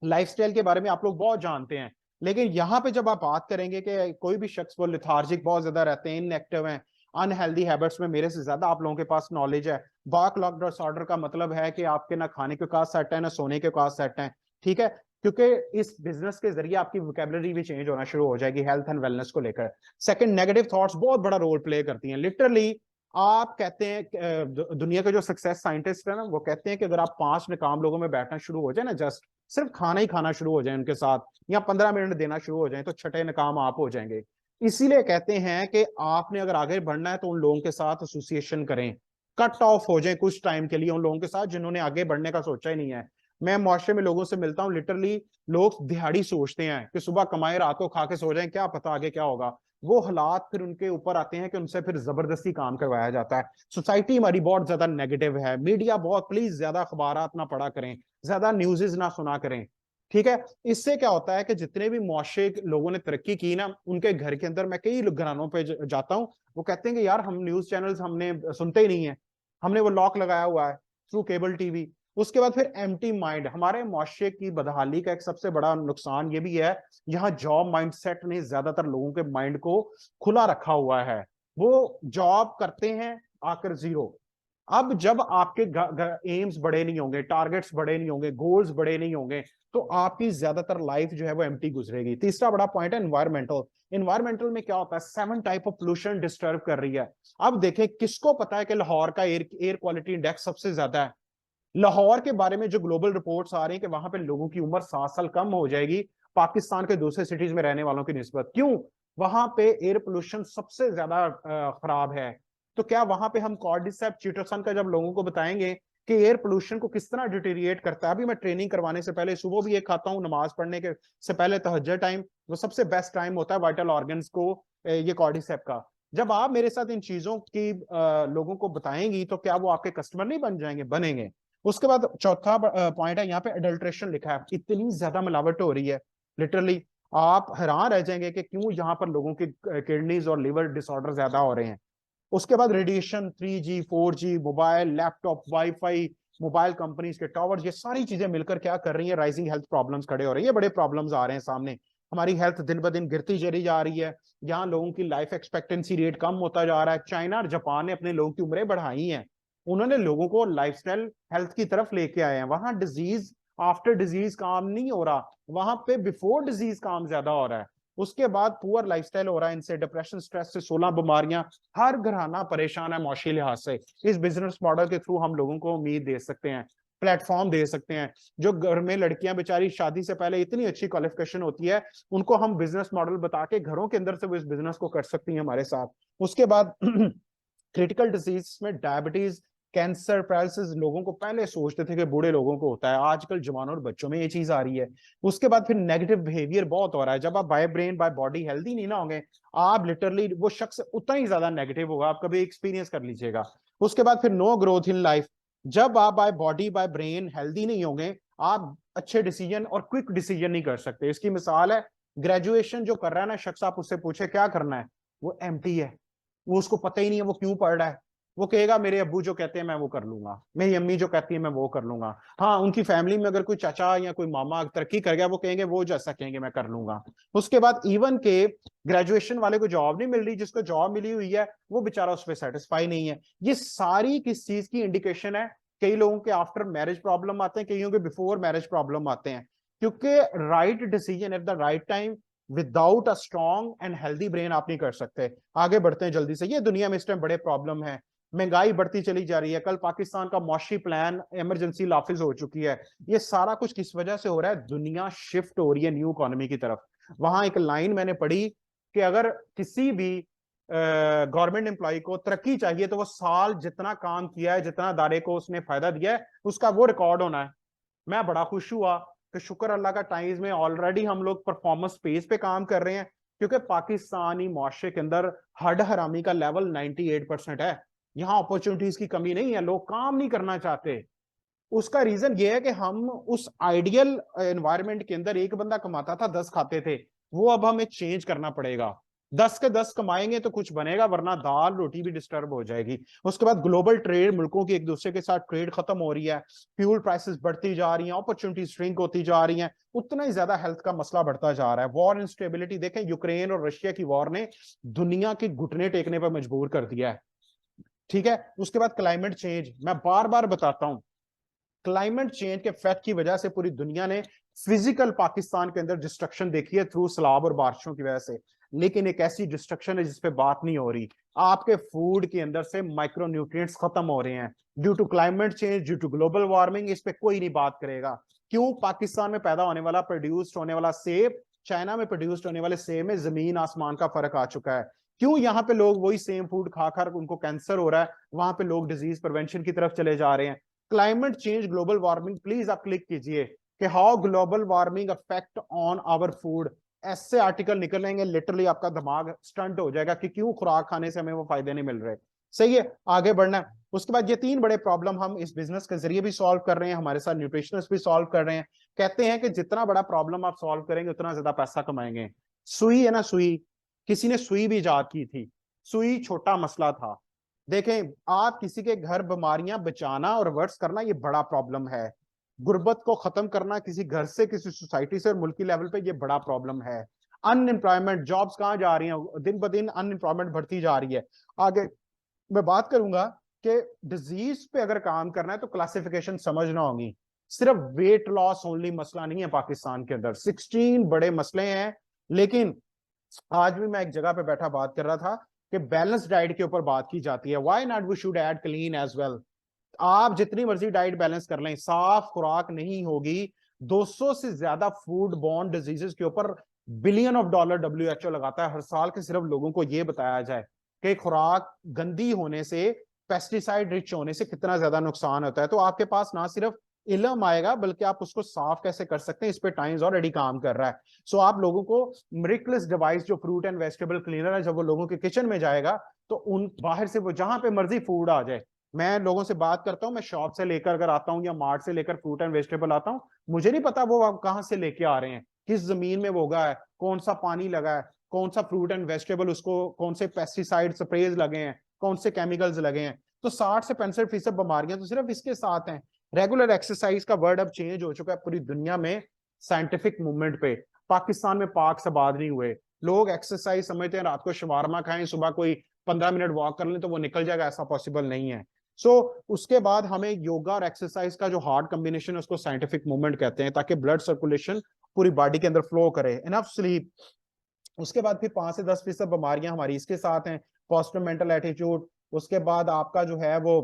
लाइफस्टाइल के बारे में आप लोग बहुत जानते हैं, लेकिन यहाँ पे जब आप बात करेंगे कि कोई भी शख्स वो लिथार्जिक बहुत ज्यादा रहते हैं, इनएक्टिव हैं, अनहेल्दी हैबिट्स में मेरे से ज्यादा आप लोगों के पास नॉलेज है। बैकलॉग डिसऑर्डर का मतलब है कि आपके ना खाने के औकात सेट है, ना सोने के औकात सेट है, ठीक है, क्योंकि इस बिजनेस के जरिए आपकी वोकेबलरी भी चेंज होना शुरू हो जाएगी हेल्थ एंड वेलनेस को लेकर। सेकंड, नेगेटिव थॉट्स बहुत बड़ा रोल प्ले करती हैं। लिटरली आप कहते हैं दुनिया के जो सक्सेस साइंटिस्ट है ना, वो कहते हैं कि अगर आप 5 नाकाम लोगों में बैठना शुरू हो जाए ना, जस्ट सिर्फ खाना ही खाना शुरू हो जाए उनके साथ, या 15 मिनट देना शुरू हो जाए, तो छठे नाकाम आप हो जाएंगे। इसीलिए कहते हैं कि आपने अगर आगे बढ़ना है तो उन लोगों के साथ एसोसिएशन करें, कट ऑफ हो जाए कुछ टाइम के लिए उन लोगों के साथ जिन्होंने आगे बढ़ने का सोचा ही नहीं है। मैं मुआशरे में लोगों से मिलता हूँ, लिटरली लोग दिहाड़ी सोचते हैं कि सुबह कमाए रात को खा के सो जाएं, क्या पता आगे क्या होगा। वो हालात फिर उनके ऊपर आते हैं कि उनसे फिर जबरदस्ती काम करवाया जाता है। सोसाइटी हमारी बहुत ज्यादा नेगेटिव है, मीडिया बहुत, प्लीज ज्यादा अखबारात ना पढ़ा करें, ज्यादा न्यूज़ेस ना सुना करें, ठीक है। इससे क्या होता है कि जितने भी मुआशरे लोगों ने तरक्की की ना, उनके घर के अंदर, मैं कई घरानों पे जाता हूँ, वो कहते हैं कि यार हम न्यूज चैनल्स हमने सुनते ही नहीं है, हमने वो लॉक लगाया हुआ है थ्रू केबल टीवी। उसके बाद फिर एम्प्टी माइंड, हमारे मुआशरे की बदहाली का एक सबसे बड़ा नुकसान ये भी है, यहाँ जॉब माइंडसेट ने ज्यादातर लोगों के माइंड को खुला रखा हुआ है। वो जॉब करते हैं आकर जीरो। अब जब आपके एम्स बड़े नहीं होंगे, टारगेट्स बड़े नहीं होंगे, गोल्स बड़े नहीं होंगे, तो आपकी ज्यादातर लाइफ जो है वो एम्प्टी गुजरेगी। तीसरा बड़ा पॉइंट है एनवायरमेंटल। एनवायरमेंटल में क्या होता है, 7 टाइप ऑफ पोल्यूशन डिस्टर्ब कर रही है। अब देखें, किसको पता है कि लाहौर का एयर क्वालिटी इंडेक्स सबसे ज्यादा है। लाहौर के बारे में जो ग्लोबल रिपोर्ट्स आ रही हैं कि वहां पे लोगों की उम्र 7 साल कम हो जाएगी पाकिस्तान के दूसरे सिटीज में रहने वालों की निस्बत। क्यों? वहां पे एयर पोल्यूशन सबसे ज्यादा खराब है। तो क्या वहां पे हम कॉर्डिसेप चीटोसन का जब लोगों को बताएंगे कि एयर पोल्यूशन को किस तरह डिटेरिएट करता है। अभी मैं ट्रेनिंग करवाने से पहले सुबह भी एक खाता हूँ, नमाज पढ़ने के से पहले तहज्जुद टाइम, वो सबसे बेस्ट टाइम होता है वाइटल ऑर्गन्स को ये कॉर्डिसेप का। जब आप मेरे साथ इन चीजों की लोगों को बताएंगी तो क्या वो आपके कस्टमर नहीं बन जाएंगे? बनेंगे। उसके बाद चौथा पॉइंट है, यहाँ पे अडल्ट्रेशन लिखा है, इतनी ज्यादा मिलावट हो रही है, लिटरली आप हैरान रह जाएंगे कि क्यों यहाँ पर लोगों के किडनीज और लिवर डिसऑर्डर ज्यादा हो रहे हैं। उसके बाद radiation, 3G 4G, mobile, laptop, wifi, mobile companies के टावर्स, ये सारी चीजें मिलकर क्या कर रही है, राइजिंग हेल्थ प्रॉब्लम्स खड़े हो रहे हैं। ये बड़े प्रॉब्लम्स आ रहे हैं सामने, हमारी हेल्थ दिन ब दिन गिरती चली जा रही है। यहाँ लोगों की लाइफ एक्सपेक्टेंसी रेट कम होता जा रहा है। चाइना और जापान ने अपने लोगों की उम्रें बढ़ाई हैं, उन्होंने लोगों को लाइफस्टाइल हेल्थ की तरफ लेके आए हैं। वहां डिजीज आफ्टर डिजीज काम नहीं हो रहा, वहां पे बिफोर डिजीज काम ज्यादा हो रहा है। उसके बाद पुअर लाइफस्टाइल हो रहा है, इनसे डिप्रेशन, स्ट्रेस से 16 बीमारियां, हर घराना परेशान है मौशी लिहाज से। इस बिजनेस मॉडल के थ्रू हम लोगों को उम्मीद दे सकते हैं, प्लेटफॉर्म दे सकते हैं। जो घर में लड़कियां बेचारी शादी से पहले इतनी अच्छी क्वालिफिकेशन होती है, उनको हम बिजनेस मॉडल बता के घरों के अंदर से वो इस बिजनेस को कर सकती हैं हमारे साथ। उसके बाद क्रिटिकल डिजीज में डायबिटीज, कैंसर, पैरालिसिस, लोगों को पहले सोचते थे कि बूढ़े लोगों को होता है, आजकल जवानों और बच्चों में ये चीज आ रही है। उसके बाद फिर नेगेटिव बिहेवियर बहुत हो रहा है। जब आप by brain by body healthy नहीं ना होंगे, आप लिटरली वो शख्स उतना ही ज्यादा नेगेटिव होगा, आप कभी एक्सपीरियंस कर लीजिएगा। उसके बाद फिर नो ग्रोथ इन लाइफ। जब आप by body by brain healthy नहीं होंगे, आप अच्छे डिसीजन और क्विक डिसीजन नहीं कर सकते। इसकी मिसाल है, ग्रेजुएशन जो कर रहा है ना शख्स, आप उससे पूछे क्या करना है, वो एम्प्टी है, वो उसको पता ही नहीं है वो क्यों पढ़ रहा है। वो कहेगा मेरे अब्बू जो कहते हैं मैं वो कर लूंगा, मेरी अम्मी जो कहती है मैं वो कर लूंगा। हाँ, उनकी फैमिली में अगर कोई चाचा या कोई मामा तरक्की कर गया, वो कहेंगे वो जैसा कहेंगे मैं कर लूंगा। उसके बाद इवन के ग्रेजुएशन वाले को जॉब नहीं मिल रही, जिसको जॉब मिली हुई है वो बेचारा उस पर सेटिस्फाई नहीं है। ये सारी किस चीज की इंडिकेशन है? कई लोगों के आफ्टर मैरिज प्रॉब्लम आते हैं, कईयों के बिफोर मैरिज प्रॉब्लम आते हैं, क्योंकि right decision at the right time without a strong and healthy brain आप नहीं कर सकते। आगे बढ़ते हैं जल्दी से। ये दुनिया में इस टाइम बड़े प्रॉब्लम है, महंगाई बढ़ती चली जा रही है, कल पाकिस्तान का मौशी प्लान इमरजेंसी लाफिज हो चुकी है। ये सारा कुछ किस वजह से हो रहा है? दुनिया शिफ्ट हो रही है न्यू इकोनॉमी की तरफ। वहां एक लाइन मैंने पढ़ी कि अगर किसी भी गवर्नमेंट एम्प्लॉय को तरक्की चाहिए तो वो साल जितना काम किया है, जितना दायरे को उसने फायदा दिया है, उसका वो रिकॉर्ड होना है। मैं बड़ा खुश हुआ कि शुक्र अल्लाह का टाइम्स में ऑलरेडी हम लोग परफॉर्मेंस पेज पे काम कर रहे हैं। क्योंकि पाकिस्तानी मुआशरे के अंदर हड हरामी का लेवल 98% है। यहाँ अपॉर्चुनिटीज की कमी नहीं है, लोग काम नहीं करना चाहते। उसका रीजन ये है कि हम उस आइडियल एनवायरनमेंट के अंदर एक बंदा कमाता था, 10 खाते थे, वो अब हमें चेंज करना पड़ेगा। 10 के 10 कमाएंगे तो कुछ बनेगा, वरना दाल रोटी भी डिस्टर्ब हो जाएगी। उसके बाद ग्लोबल ट्रेड, मुल्कों की एक दूसरे के साथ ट्रेड खत्म हो रही है, फ्यूल प्राइसेस बढ़ती जा रही हैं, अपॉर्चुनिटी श्रिंक होती जा रही हैं, उतना ही ज्यादा हेल्थ का मसला बढ़ता जा रहा है। वॉर इंस्टेबिलिटी देखें, यूक्रेन और रशिया की वॉर ने दुनिया के घुटने टेकने पर मजबूर कर दिया है। ठीक है, उसके बाद क्लाइमेट चेंज, मैं बार बार बताता हूं, क्लाइमेट चेंज के इफेक्ट की वजह से पूरी दुनिया ने फिजिकल पाकिस्तान के अंदर डिस्ट्रक्शन देखी है थ्रू सैलाब और बारिशों की वजह से, लेकिन एक ऐसी डिस्ट्रक्शन है जिसपे बात नहीं हो रही। आपके फूड के अंदर से माइक्रो न्यूट्रिएंट्स खत्म हो रहे हैं due to climate change, due to global warming. इस पे कोई नहीं बात करेगा। क्यों? पाकिस्तान में पैदा होने वाला, प्रोड्यूस्ड होने वाला सेब, चाइना में प्रोड्यूस्ड होने वाले सेब में जमीन आसमान का फर्क आ चुका है। क्यों? यहाँ पे लोग वही सेम फूड खाकर उनको कैंसर हो रहा है, वहां पे लोग डिजीज प्रिवेंशन की तरफ चले जा रहे हैं। Climate change, global warming, please आप क्लिक कीजिए कि how global warming affect on our food. ऐसे आर्टिकल निकलेंगे, लिटरली आपका दिमाग स्टंट हो जाएगा कि क्यों खुराक खाने से हमें वो फायदे नहीं मिल रहे। सही है, आगे बढ़ना है। उसके बाद ये 3 बड़े प्रॉब्लम हम इस बिजनेस के जरिए भी सॉल्व कर रहे हैं, हमारे साथ न्यूट्रिशनिस्ट भी सॉल्व कर रहे हैं। कहते हैं कि जितना बड़ा प्रॉब्लम आप सॉल्व करेंगे उतना ज्यादा पैसा कमाएंगे। सुई है ना, सुई, किसी ने सुई भी इजाद की थी। सुई छोटा मसला था। देखें, आप किसी के घर बीमारियां बचाना और वर्स करना ये बड़ा प्रॉब्लम है। गुर्बत को खत्म करना किसी घर से, किसी सोसाइटी से और मुल्की लेवल पे ये बड़ा प्रॉब्लम है। अनएम्प्लॉयमेंट, जॉब्स कहाँ जा रही हैं, दिन ब दिन अनएम्प्लॉयमेंट बढ़ती जा रही है। आगे मैं बात करूंगा कि डिजीज पे अगर काम करना है तो क्लासिफिकेशन समझना होगी। सिर्फ वेट लॉस ओनली मसला नहीं है पाकिस्तान के अंदर, 16 बड़े मसले हैं। लेकिन आज भी मैं एक जगह पे बैठा बात कर रहा था कि बैलेंस डाइट के ऊपर बात की जाती है। Why not we should add clean as well. आप जितनी मर्जी डाइट बैलेंस कर लें, साफ खुराक नहीं होगी। 200 से ज्यादा फूड बॉर्न डिजीजेस के ऊपर बिलियन ऑफ डॉलर WHO लगाता है हर साल के सिर्फ लोगों को ये बताया जाए कि खुराक गंदी होने से, पेस्टिसाइड रिच होने से कितना ज्यादा नुकसान होता है। तो आपके पास ना सिर्फ इल्म आएगा बल्कि आप उसको साफ कैसे कर सकते हैं, इस पे टाइम्स ऑलरेडी काम कर रहा है। सो आप लोगों को मिरेकलेस डिवाइस जो फ्रूट एंड वेजिटेबल क्लीनर है, जब वो लोगों के किचन में जाएगा तो उन बाहर से वो जहां पे मर्जी फूड आ जाए। मैं लोगों से बात करता हूँ, मैं शॉप से लेकर अगर आता हूँ या मार्ट से लेकर फ्रूट एंड वेजिटेबल आता हूँ, मुझे नहीं पता वो कहाँ से लेके आ रहे हैं, किस जमीन में वो उगा है, कौन सा पानी लगा है, कौन सा फ्रूट एंड वेजिटेबल, उसको कौन से पेस्टिसाइड स्प्रेज लगे हैं, कौन से केमिकल्स लगे हैं। तो 60 से 65% बीमारियां तो सिर्फ इसके साथ हैं। रेगुलर एक्सरसाइज का वर्ड अब चेंज हो चुका है पूरी दुनिया में साइंटिफिक मूवमेंट पे। पाकिस्तान में पाक सबाद नहीं हुए। लोग एक्सरसाइज समझते हैं रात को शवारमा खाएं, सुबह कोई 15 मिनट वॉक कर लें तो वो निकल जाएगा, ऐसा पॉसिबल नहीं है। उसके बाद हमें योगा और एक्सरसाइज का जो हार्ड कॉम्बिनेशन है उसको साइंटिफिक मूवमेंट कहते हैं, ताकि ब्लड सर्कुलेशन पूरी बॉडी के अंदर फ्लो करे। Enough sleep. उसके बाद फिर 5 से 10% बीमारियां हमारी इसके साथ हैं। Positive mental attitude. उसके बाद आपका जो है वो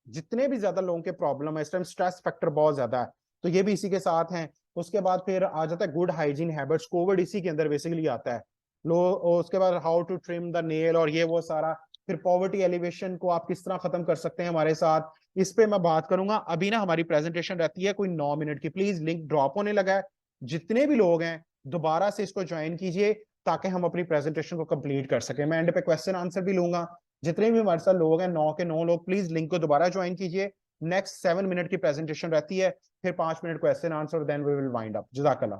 जितने भी ज्यादा लोगों के प्रॉब्लम है इस टाइम, स्ट्रेस फैक्टर बहुत ज्यादा है, तो ये भी इसी के साथ हैं। उसके बाद फिर आ जाता है गुड हाइजीन हैबिट्स, कोविड इसी के अंदर बेसिकली आता है। उसके बाद how to trim the nail और ये वो सारा। फिर पॉवर्टी एलिवेशन को आप किस तरह खत्म कर सकते हैं हमारे साथ, इस पे मैं बात करूंगा। अभी ना हमारी प्रेजेंटेशन रहती है कोई 9 मिनट की, प्लीज लिंक ड्रॉप होने लगा है। जितने भी लोग हैं दोबारा से इसको ज्वाइन कीजिए ताकि हम अपनी प्रेजेंटेशन को कंप्लीट कर सके। मैं एंड पे क्वेश्चन आंसर भी लूंगा। जितने भी हमारे साथ लोग हैं, 9 के 9 लोग, प्लीज लिंक को दोबारा ज्वाइन कीजिए। नेक्स्ट 7 मिनट की प्रेजेंटेशन रहती है, फिर 5 minute question answer, then we will wind up. जज़ाकल्लाह।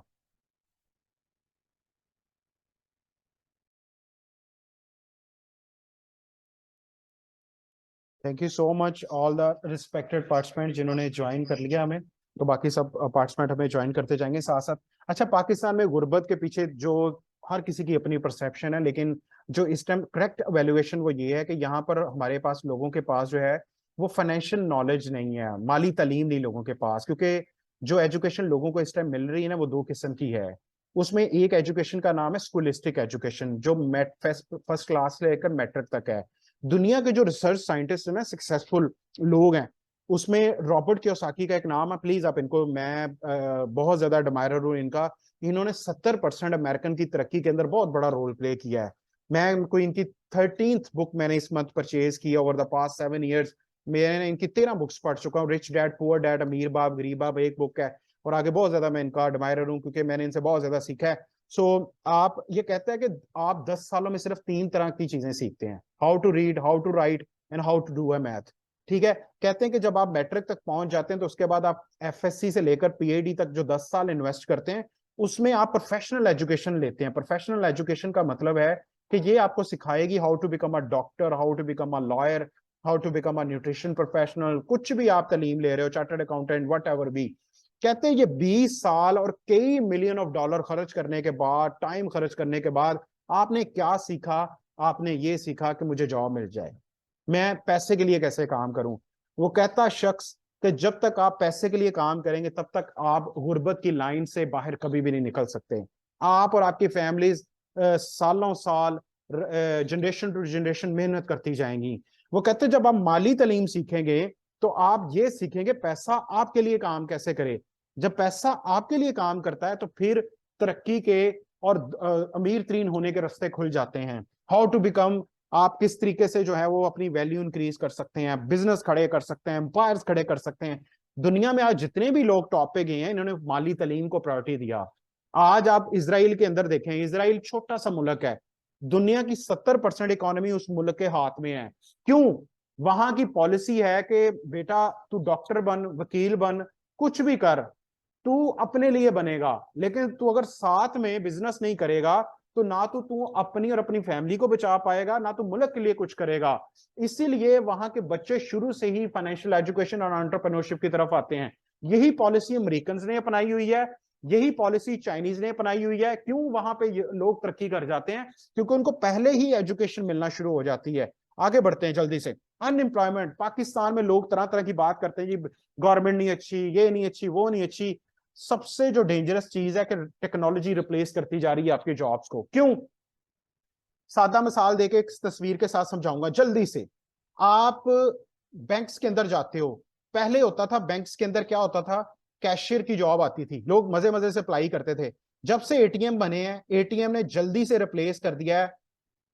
Thank you so much all the respected participant जिन्होंने ज्वाइन कर लिया हमें। तो बाकी सब पार्टिसिपेंट हमें ज्वाइन करते जाएंगे साथ साथ। अच्छा, पाकिस्तान में गुर्बत के पीछे जो हर किसी की अपनी परसेप्शन है, लेकिन जो इस टाइम करेक्ट एवेल्युएशन वो ये है कि यहाँ पर हमारे पास लोगों के पास जो है वो फाइनेंशियल नॉलेज नहीं है, माली तालीम नहीं लोगों के पास। क्योंकि जो एजुकेशन लोगों को इस टाइम मिल रही है ना वो 2 किस्म की है। उसमें एक एजुकेशन का नाम है स्कूलिस्टिक एजुकेशन, जो फर्स्ट क्लास से लेकर मैट्रिक तक है। दुनिया के जो रिसर्च साइंटिस्ट है ना, सक्सेसफुल लोग हैं, उसमें रॉबर्ट कियोसाकी का एक नाम है। प्लीज आप इनको, मैं बहुत ज्यादा एडमायरर हूँ इनका। इन्होंने 70% अमेरिकन की तरक्की के अंदर बहुत बड़ा रोल प्ले किया है। मैं कोई इनकी 13th बुक मैंने इस मंथ परचेज किया ओवर द पास्ट 7 ईयर्स। मैंने इनकी 13 बुक्स पढ़ चुका हूँ। रिच डैड पुअर डैड, अमीर बाप गरीब बाप एक बुक है, और आगे बहुत ज्यादा मैं इनका एडमायरर हूँ क्योंकि मैंने इनसे बहुत ज्यादा सीखा है। सो आप ये कहते हैं कि आप 10 सालों में सिर्फ 3 तरह की चीजें सीखते हैं, how to read, how to write and how to do a math. ठीक है, कहते हैं कि जब आप मैट्रिक तक पहुंच जाते हैं तो उसके बाद आप एफएससी से लेकर पीएचडी तक जो 10 साल इन्वेस्ट करते हैं, उसमें आप प्रोफेशनल एजुकेशन लेते हैं। प्रोफेशनल एजुकेशन का मतलब है कि ये आपको सिखाएगी how to become a doctor, how to become a lawyer, how to become a nutrition professional, कुछ भी आप तालीम ले रहे हो, chartered accountant, whatever be. कहते हैं ये 20 साल और कई मिलियन ऑफ डॉलर खर्च करने के बाद, टाइम खर्च करने के बाद आपने क्या सीखा? आपने ये सीखा कि मुझे जॉब मिल जाए, मैं पैसे के लिए कैसे काम करूं। वो कहता शख्स कि जब तक आप पैसे के लिए काम करेंगे तब तक आप गुर्बत की लाइन से बाहर कभी भी नहीं निकल सकते। आप और आपकी फैमिलीज सालों साल, जनरेशन टू जनरेशन मेहनत करती जाएंगी। वो कहते जब आप माली तालीम सीखेंगे तो आप ये सीखेंगे पैसा आपके लिए काम कैसे करे। जब पैसा आपके लिए काम करता है तो फिर तरक्की के और अमीर तरीन होने के रास्ते खुल जाते हैं। हाउ टू बिकम, आप किस तरीके से जो है वो अपनी वैल्यू इंक्रीज कर सकते हैं, बिजनेस खड़े कर सकते हैं, एम्पायर्स खड़े कर सकते हैं। दुनिया में आज जितने भी लोग टॉप पे गए हैं, इन्होंने माली तालीम को प्रायोरिटी दिया। आज आप इसराइल के अंदर देखें, इसराइल छोटा सा मुल्क है, दुनिया की 70% इकोनॉमी उस मुल्क के हाथ में है। क्यों? वहां की पॉलिसी है कि बेटा तू डॉक्टर बन, वकील बन, कुछ भी कर, तू अपने लिए बनेगा, लेकिन तू अगर साथ में बिजनेस नहीं करेगा तो ना तो तू अपनी और अपनी फैमिली को बचा पाएगा, ना तो मुल्क के लिए कुछ करेगा। इसीलिए वहां के बच्चे शुरू से ही फाइनेंशियल एजुकेशन और एंटरप्रेन्योरशिप की तरफ आते हैं। यही पॉलिसी अमेरिकन ने अपनाई हुई है, यही पॉलिसी चाइनीज ने अपनाई हुई है। क्यों वहां पे लोग तरक्की कर जाते हैं? क्योंकि उनको पहले ही एजुकेशन मिलना शुरू हो जाती है। आगे बढ़ते हैं जल्दी से। अनएम्प्लॉयमेंट, पाकिस्तान में लोग तरह तरह की बात करते हैं जी, गवर्नमेंट नहीं अच्छी, ये नहीं अच्छी, वो नहीं अच्छी। सबसे जो डेंजरस चीज है कि टेक्नोलॉजी रिप्लेस करती जा रही है आपके जॉब्स को। क्यों? सादा मिसाल देके एक तस्वीर के साथ समझाऊंगा जल्दी से। आप बैंक्स के अंदर जाते हो, पहले होता था बैंक्स के अंदर क्या होता था, कैशियर की जॉब आती थी, लोग मजे मजे से अप्लाई करते थे। जब से एटीएम बने हैं, एटीएम ने जल्दी से रिप्लेस कर दिया है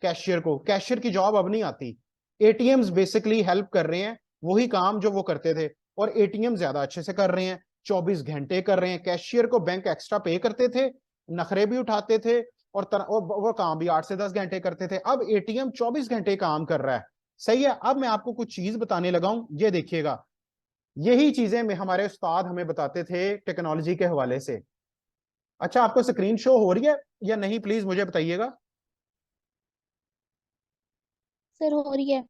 कैशियर को। कैशियर की जॉब अब नहीं आती, एटीएम्स बेसिकली हेल्प कर रहे हैं वही काम जो वो करते थे, और एटीएम ज्यादा अच्छे से कर रहे हैं, 24 घंटे कर रहे हैं। कैशियर को बैंक एक्स्ट्रा पे करते थे, नखरे भी उठाते थे, और वो काम भी 8 से 10 घंटे करते थे। अब एटीएम 24 घंटे काम कर रहा है। सही है। अब मैं आपको कुछ चीज बताने लगा हूं, ये देखिएगा। यही चीजें में हमारे उस्ताद हमें बताते थे टेक्नोलॉजी के हवाले से। अच्छा, आपको स्क्रीन शो हो रही है या नहीं, प्लीज मुझे बताइएगा। सर हो रही है।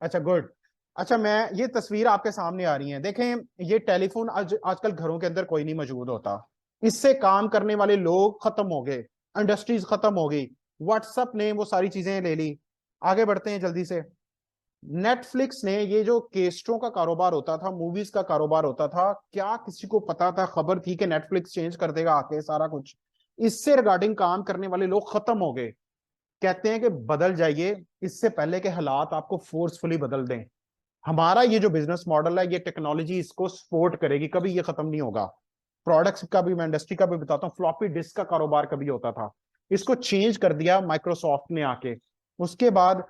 अच्छा, गुड। अच्छा, मैं ये तस्वीर आपके सामने आ रही है, देखें। ये टेलीफोन आजकल घरों के अंदर कोई नहीं मौजूद होता, इससे काम करने वाले लोग खत्म हो गए, इंडस्ट्रीज खत्म हो गई, व्हाट्सएप ने वो सारी चीजें ले ली। आगे बढ़ते हैं जल्दी से। नेटफ्लिक्स ने, ये जो केस्टों का कारोबार होता था, मूवीज का कारोबार होता था, क्या किसी को पता था, खबर थी कि नेटफ्लिक्स चेंज कर देगा आके सारा कुछ? इससे रिगार्डिंग काम करने वाले लोग खत्म हो गए। कहते हैं कि बदल जाइए इससे पहले के हालात आपको फोर्सफुली बदल दें। हमारा ये जो बिजनेस मॉडल है, ये टेक्नोलॉजी इसको सपोर्ट करेगी, कभी ये खत्म नहीं होगा। प्रोडक्ट्स का भी मैं इंडस्ट्री का भी बताता हूँ। फ्लॉपी डिस्क का कारोबार कभी होता था, इसको चेंज कर दिया माइक्रोसॉफ्ट ने आके। उसके बाद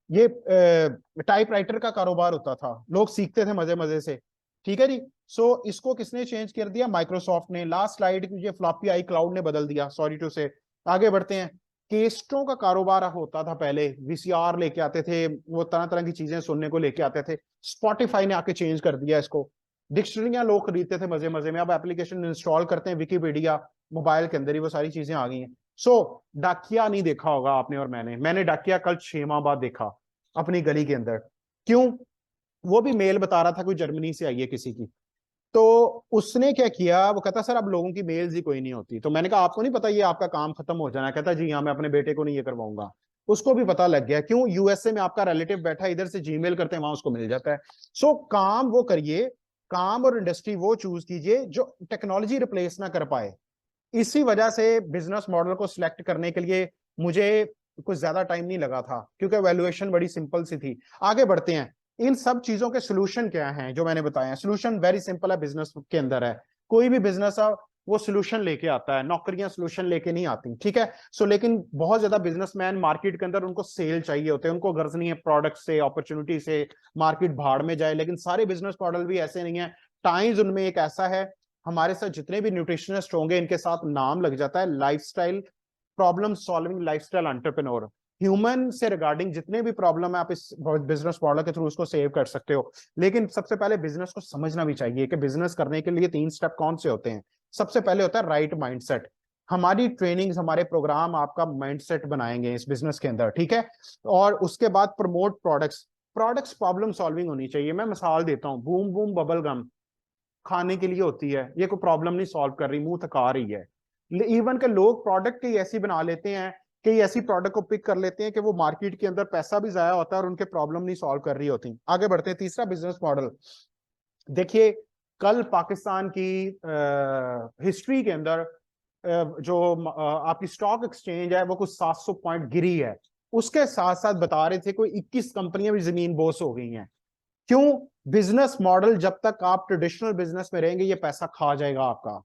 ये टाइपराइटर का कारोबार होता था, लोग सीखते थे मजे मजे से। ठीक है जी। सो इसको किसने चेंज कर दिया? माइक्रोसॉफ्ट ने। लास्ट स्लाइड, ये फ्लॉपी आई क्लाउड ने बदल दिया, सॉरी टू से। आगे बढ़ते हैं। केस्टों का कारोबार होता था पहले, वीसीआर लेके आते थे, वो तरह तरह की चीजें सुनने को लेके आते थे। स्पॉटिफाई ने आके चेंज कर दिया इसको। डिक्शनरियां लोग खरीदते थे मजे मजे में, अब एप्लीकेशन इंस्टॉल करते हैं, विकीपीडिया मोबाइल के अंदर ही वो सारी चीजें आ गई हैं। सो डाकिया नहीं देखा होगा आपने और मैंने डाकिया कल 6 माह बाद देखा अपनी गली के अंदर। क्यों? वो भी मेल बता रहा था कोई जर्मनी से आई है किसी की। तो उसने क्या किया, वो कहता सर अब लोगों की मेल्स ही कोई नहीं होती। तो मैंने कहा आपको नहीं पता ये आपका काम खत्म हो जाना है? कहता जी हाँ, मैं अपने बेटे को नहीं ये करवाऊंगा। उसको भी पता लग गया। क्यों? यूएसए में आपका रिलेटिव बैठा है, इधर से जीमेल करते हैं, वहां उसको मिल जाता है। सो काम वो करिए, काम और इंडस्ट्री वो चूज कीजिए जो टेक्नोलॉजी रिप्लेस ना कर पाए। इसी वजह से बिजनेस मॉडल को सिलेक्ट करने के लिए मुझे कुछ ज्यादा टाइम नहीं लगा था, क्योंकि वैल्यूएशन बड़ी सिंपल सी थी। आगे बढ़ते हैं। इन सब चीजों के सोल्यूशन क्या हैं जो मैंने बताया? सोल्यूशन वेरी सिंपल है, बिजनेस के अंदर है। कोई भी बिजनेस है वो सोल्यूशन लेके आता है, नौकरियां सोल्यूशन लेके नहीं आती। ठीक है। सो लेकिन बहुत ज्यादा बिजनेसमैन मार्केट के अंदर, उनको सेल चाहिए होते हैं, उनको गर्ज नहीं है प्रोडक्ट से, अपॉर्चुनिटी से, मार्केट भाड़ में जाए। लेकिन सारे बिजनेस मॉडल भी ऐसे नहीं है। टाइम्स उनमें एक ऐसा है, हमारे साथ जितने भी न्यूट्रिशनिस्ट होंगे इनके साथ नाम लग जाता है lifestyle problem solving lifestyle entrepreneur. Human से रिगार्डिंग जितने भी प्रॉब्लम है आप इस बिजनेस मॉडल के थ्रू उसको सेव कर सकते हो। लेकिन सबसे पहले बिजनेस को समझना भी चाहिए कि बिजनेस करने के लिए 3 स्टेप कौन से होते हैं। सबसे पहले होता है राइट माइंडसेट। हमारी ट्रेनिंग्स, हमारे प्रोग्राम आपका माइंडसेट बनाएंगे इस बिजनेस के अंदर, ठीक है। और उसके बाद promote products. Products problem solving होनी चाहिए। मैं मिसाल देता हूँ, बूम बूम बबल गम खाने के लिए होती है, ये कोई प्रॉब्लम नहीं सॉल्व कर रही, मुंह थका रही है। इवन के लोग प्रोडक्ट कई ऐसी बना लेते हैं, कई ऐसी प्रोडक्ट को पिक कर लेते हैं कि वो मार्केट के अंदर पैसा भी जाया होता है और उनके प्रॉब्लम नहीं सॉल्व कर रही होती। आगे बढ़ते हैं, तीसरा बिजनेस मॉडल। देखिए, कल पाकिस्तान की हिस्ट्री के अंदर जो आपकी स्टॉक एक्सचेंज है वो कुछ 700 पॉइंट गिरी है। उसके साथ साथ बता रहे थे कोई 21 कंपनियां भी जमीन बोस हो गई हैं। क्यों? बिजनेस मॉडल जब तक आप ट्रेडिशनल बिजनेस में रहेंगे ये पैसा खा जाएगा आपका,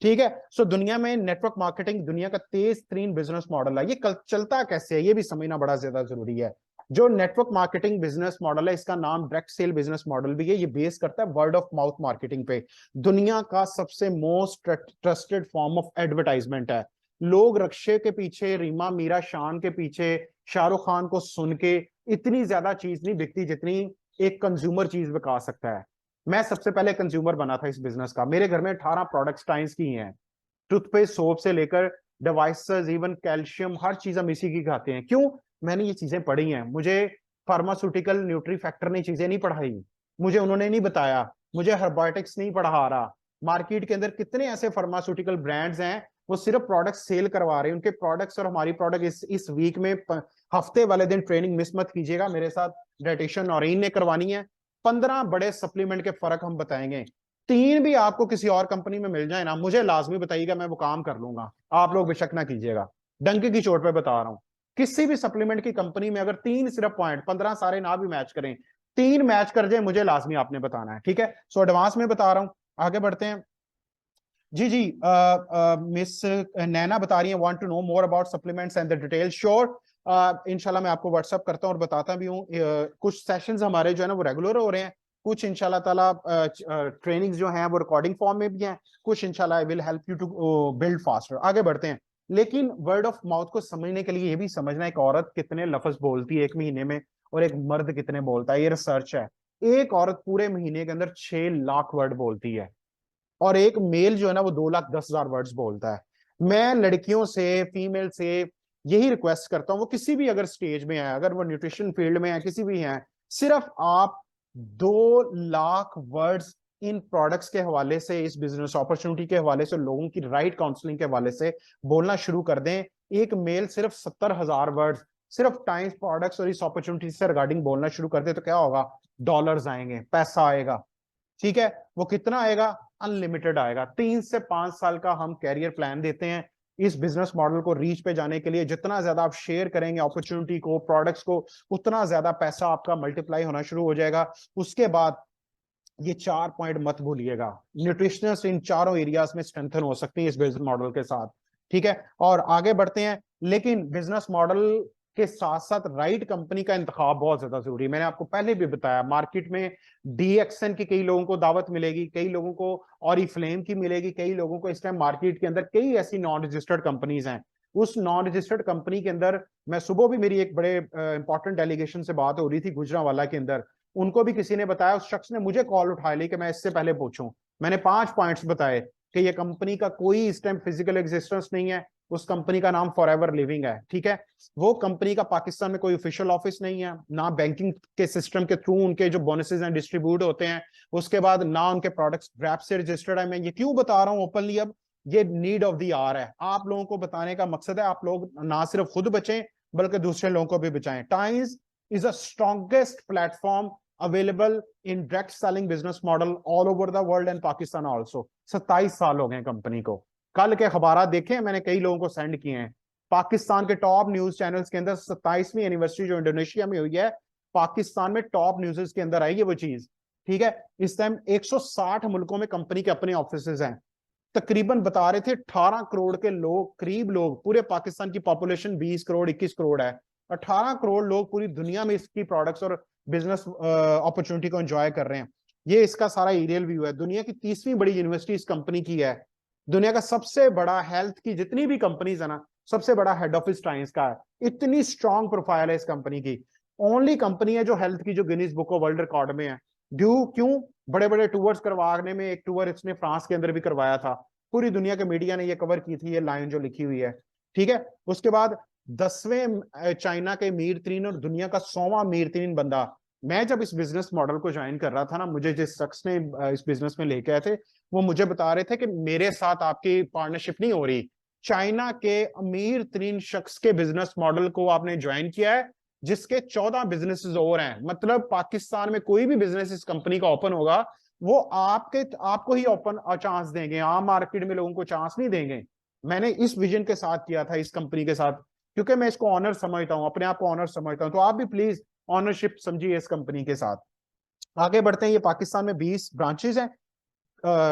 ठीक है। सो दुनिया में नेटवर्क मार्केटिंग दुनिया का तेज तरीन बिजनेस मॉडल है। ये कल चलता कैसे है ये भी समझना बड़ा ज्यादा जरूरी है। जो नेटवर्क मार्केटिंग बिजनेस मॉडल है, इसका नाम डायरेक्ट सेल बिजनेस मॉडल भी है। ये बेस करता है वर्ड ऑफ माउथ मार्केटिंग पे। दुनिया का सबसे most trusted form of advertisement है। लोग रक्षे के पीछे, रीमा मीरा शान के पीछे, शाहरुख खान को सुन के इतनी ज्यादा चीज नहीं बिकती जितनी एक कंज्यूमर चीज बिका सकता है। मैं सबसे पहले कंज्यूमर बना था इस बिजनेस का। मेरे घर में 18 प्रोडक्ट्स टाइम्स की हैं। टूथपेस्ट, सोप से लेकर डिवाइसेस, इवन कैल्शियम, हर चीज हम इसी की खाते हैं। क्यों? मैंने ये चीजें पढ़ी हैं। मुझे फार्मास्यूटिकल न्यूट्री फैक्टर ने चीजें नहीं पढ़ाई, मुझे उन्होंने नहीं बताया, मुझे हर्बायोटिक्स नहीं पढ़ा रहा। मार्केट के अंदर कितने ऐसे फार्मास्यूटिकल ब्रांड्स हैं वो सिर्फ प्रोडक्ट सेल करवा रहे हैं। उनके प्रोडक्ट्स और हमारी प्रोडक्ट इस वीक में हफ्ते वाले दिन ट्रेनिंग मिस मत कीजिएगा, मेरे साथ डाइटिशियन नौरीन ने करवानी है। 15 बड़े सप्लीमेंट के फर्क हम बताएंगे। 3 भी आपको किसी और कंपनी में मिल जाए ना, मुझे लाजमी बताइएगा, मैं वो काम कर लूंगा। आप लोग बेशक ना कीजिएगा, डंके की चोट पे बता रहा हूं। किसी भी सप्लीमेंट की कंपनी में अगर 3 सिर्फ पॉइंट, 15 सारे ना भी मैच करें, 3 मैच कर जाए, मुझे लाजमी आपने बताना है, ठीक है। सो एडवांस में बता रहा हूं। आगे बढ़ते हैं। जी जी, मिस नैना बता रही है want to know more about supplements and the detail. Sure, इंशाल्लाह मैं आपको व्हाट्सअप करता हूँ और बताता भी हूँ। कुछ सेशंस हमारे जो है ना वो रेगुलर हो रहे हैं, कुछ इंशाल्लाह ताला ट्रेनिंग्स जो हैं वो रिकॉर्डिंग फॉर्म में भी हैं, कुछ इंशाल्लाह I will help you to build faster. आगे बढ़ते हैं। लेकिन वर्ड ऑफ माउथ को समझने के लिए ये भी समझना एक औरत कितने लफ्ज बोलती है एक महीने में और एक मर्द कितने बोलता है, ये रिसर्च है। एक औरत पूरे महीने के अंदर 6 लाख वर्ड बोलती है और एक मेल जो है ना वो 2,10,000 वर्ड्स बोलता है। मैं लड़कियों से, फीमेल से यही रिक्वेस्ट करता हूं, वो किसी भी अगर स्टेज में है, अगर वो न्यूट्रिशन फील्ड में है, किसी भी है, सिर्फ आप 2 लाख वर्ड्स इन प्रोडक्ट्स के हवाले से, इस बिजनेस अपॉर्चुनिटी के हवाले से, लोगों की राइट काउंसलिंग के हवाले से बोलना शुरू कर दें। एक मेल सिर्फ 70,000 वर्ड्स सिर्फ टाइम्स प्रोडक्ट्स और इस अपॉर्चुनिटी से रिगार्डिंग बोलना शुरू कर दे तो क्या होगा? डॉलर्स आएंगे, पैसा आएगा, ठीक है। वो कितना आएगा? अनलिमिटेड आएगा। 3 से 5 साल का हम कैरियर प्लान देते हैं इस बिजनेस मॉडल को रीच पे जाने के लिए। जितना ज्यादा आप शेयर करेंगे अपॉर्चुनिटी को, प्रोडक्ट्स को, उतना ज्यादा पैसा आपका मल्टीप्लाई होना शुरू हो जाएगा। उसके बाद ये 4 पॉइंट मत भूलिएगा, न्यूट्रिशनिस्ट इन चारों एरियाज में स्ट्रेंथन हो सकती है इस बिजनेस मॉडल के साथ, ठीक है। और आगे बढ़ते हैं। लेकिन बिजनेस मॉडल के साथ साथ राइट कंपनी का इंतखाब बहुत ज्यादा जरूरी है। मैंने आपको पहले भी बताया, मार्केट में डीएक्सएन की कई लोगों को दावत मिलेगी, कई लोगों को ऑरिफ्लेम की मिलेगी, कई लोगों को इस टाइम मार्केट के अंदर कई ऐसी नॉन रजिस्टर्ड कंपनीज हैं। उस नॉन रजिस्टर्ड कंपनी के अंदर मैं सुबह भी मेरी एक बड़े इंपॉर्टेंट डेलीगेशन से बात हो रही थी गुजरांवाला के अंदर, उनको भी किसी ने बताया, उस शख्स ने मुझे कॉल उठा ली कि मैं इससे पहले पूछूं। मैंने 5 पॉइंट्स बताए कि ये कंपनी का कोई इस टाइम फिजिकल एग्जिस्टेंस नहीं है, उस कंपनी का नाम फॉरएवर लिविंग है, ठीक है। वो कंपनी का पाकिस्तान में कोई ऑफिशियल ऑफिस नहीं है, ना बैंकिंग के सिस्टम के थ्रू उनके जो बोनसेस हैं डिस्ट्रीब्यूट होते हैं, उसके बाद ना उनके प्रोडक्ट्स ग्रैप से रजिस्टर्ड है। मैं ये क्यों बता रहा हूँ ओपनली, अब ये नीड ऑफ द आवर है। आप लोगों को बताने का मकसद है आप लोग ना सिर्फ खुद बचें बल्कि दूसरे लोगों को भी बचाएं। Times is a strongest platform available in direct selling business model all over the world and Pakistan also. 27 साल हो गए कंपनी को। कल के खबरात देखे, मैंने कई लोगों को सेंड किए हैं। पाकिस्तान के टॉप न्यूज चैनल्स के अंदर 27वीं एनिवर्सरी जो इंडोनेशिया में हुई है, पाकिस्तान में टॉप न्यूज के अंदर आई है वो चीज, ठीक है। इस टाइम 160 मुल्कों में कंपनी के अपने ऑफिस हैं। तकरीबन बता रहे थे 18 करोड़ के लोग, करीब लोग, पूरे पाकिस्तान की पॉपुलेशन 20 करोड़ 21 करोड़ है, 18 करोड़ लोग पूरी दुनिया में इसकी प्रोडक्ट्स और बिजनेस अपॉर्चुनिटी को एंजॉय कर रहे हैं। ये इसका सारा एरियल व्यू है। दुनिया की 30वीं बड़ी यूनिवर्सिटी इस कंपनी की है। दुनिया का सबसे बड़ा हेल्थ की जितनी भी कंपनीज है ना, सबसे बड़ा हेड ऑफिस टाइम्स का है, इतनी स्ट्रॉन्ग प्रोफाइल है इस कंपनी की। ओनली कंपनी है जो हेल्थ की जो Guinness book of world record में है। ड्यू क्यों? बड़े बड़े टूर्स करवाने में, एक टूर इसने फ्रांस के अंदर भी करवाया था, पूरी दुनिया के मीडिया ने ये कवर की थी, ये लाइन जो लिखी हुई है। ठीक है, उसके बाद 10वें चाइना के अमीर तरीन और दुनिया का 100वां अमीर तरीन बंदा। मैं जब इस बिजनेस मॉडल को ज्वाइन कर रहा था ना, मुझे जिस शख्स ने इस बिजनेस में लेके आए थे, वो मुझे बता रहे थे कि मेरे साथ आपकी पार्टनरशिप नहीं हो रही, चाइना के अमीर तरीन शख्स के बिजनेस मॉडल को आपने ज्वाइन किया है, जिसके 14 बिजनेसेस और हैं। मतलब पाकिस्तान में कोई भी बिजनेस इस कंपनी का ओपन होगा, वो आपको ही ओपन चांस देंगे, आम मार्केट में लोगों को चांस नहीं देंगे। मैंने इस विजन के साथ किया था इस कंपनी के साथ, क्योंकि मैं इसको ऑनर समझता हूं, अपने आप को ऑनर समझता हूं। तो आप भी प्लीज ऑनरशिप समझिए इस कंपनी के साथ। आगे बढ़ते हैं। ये पाकिस्तान में 20 ब्रांचेस हैं,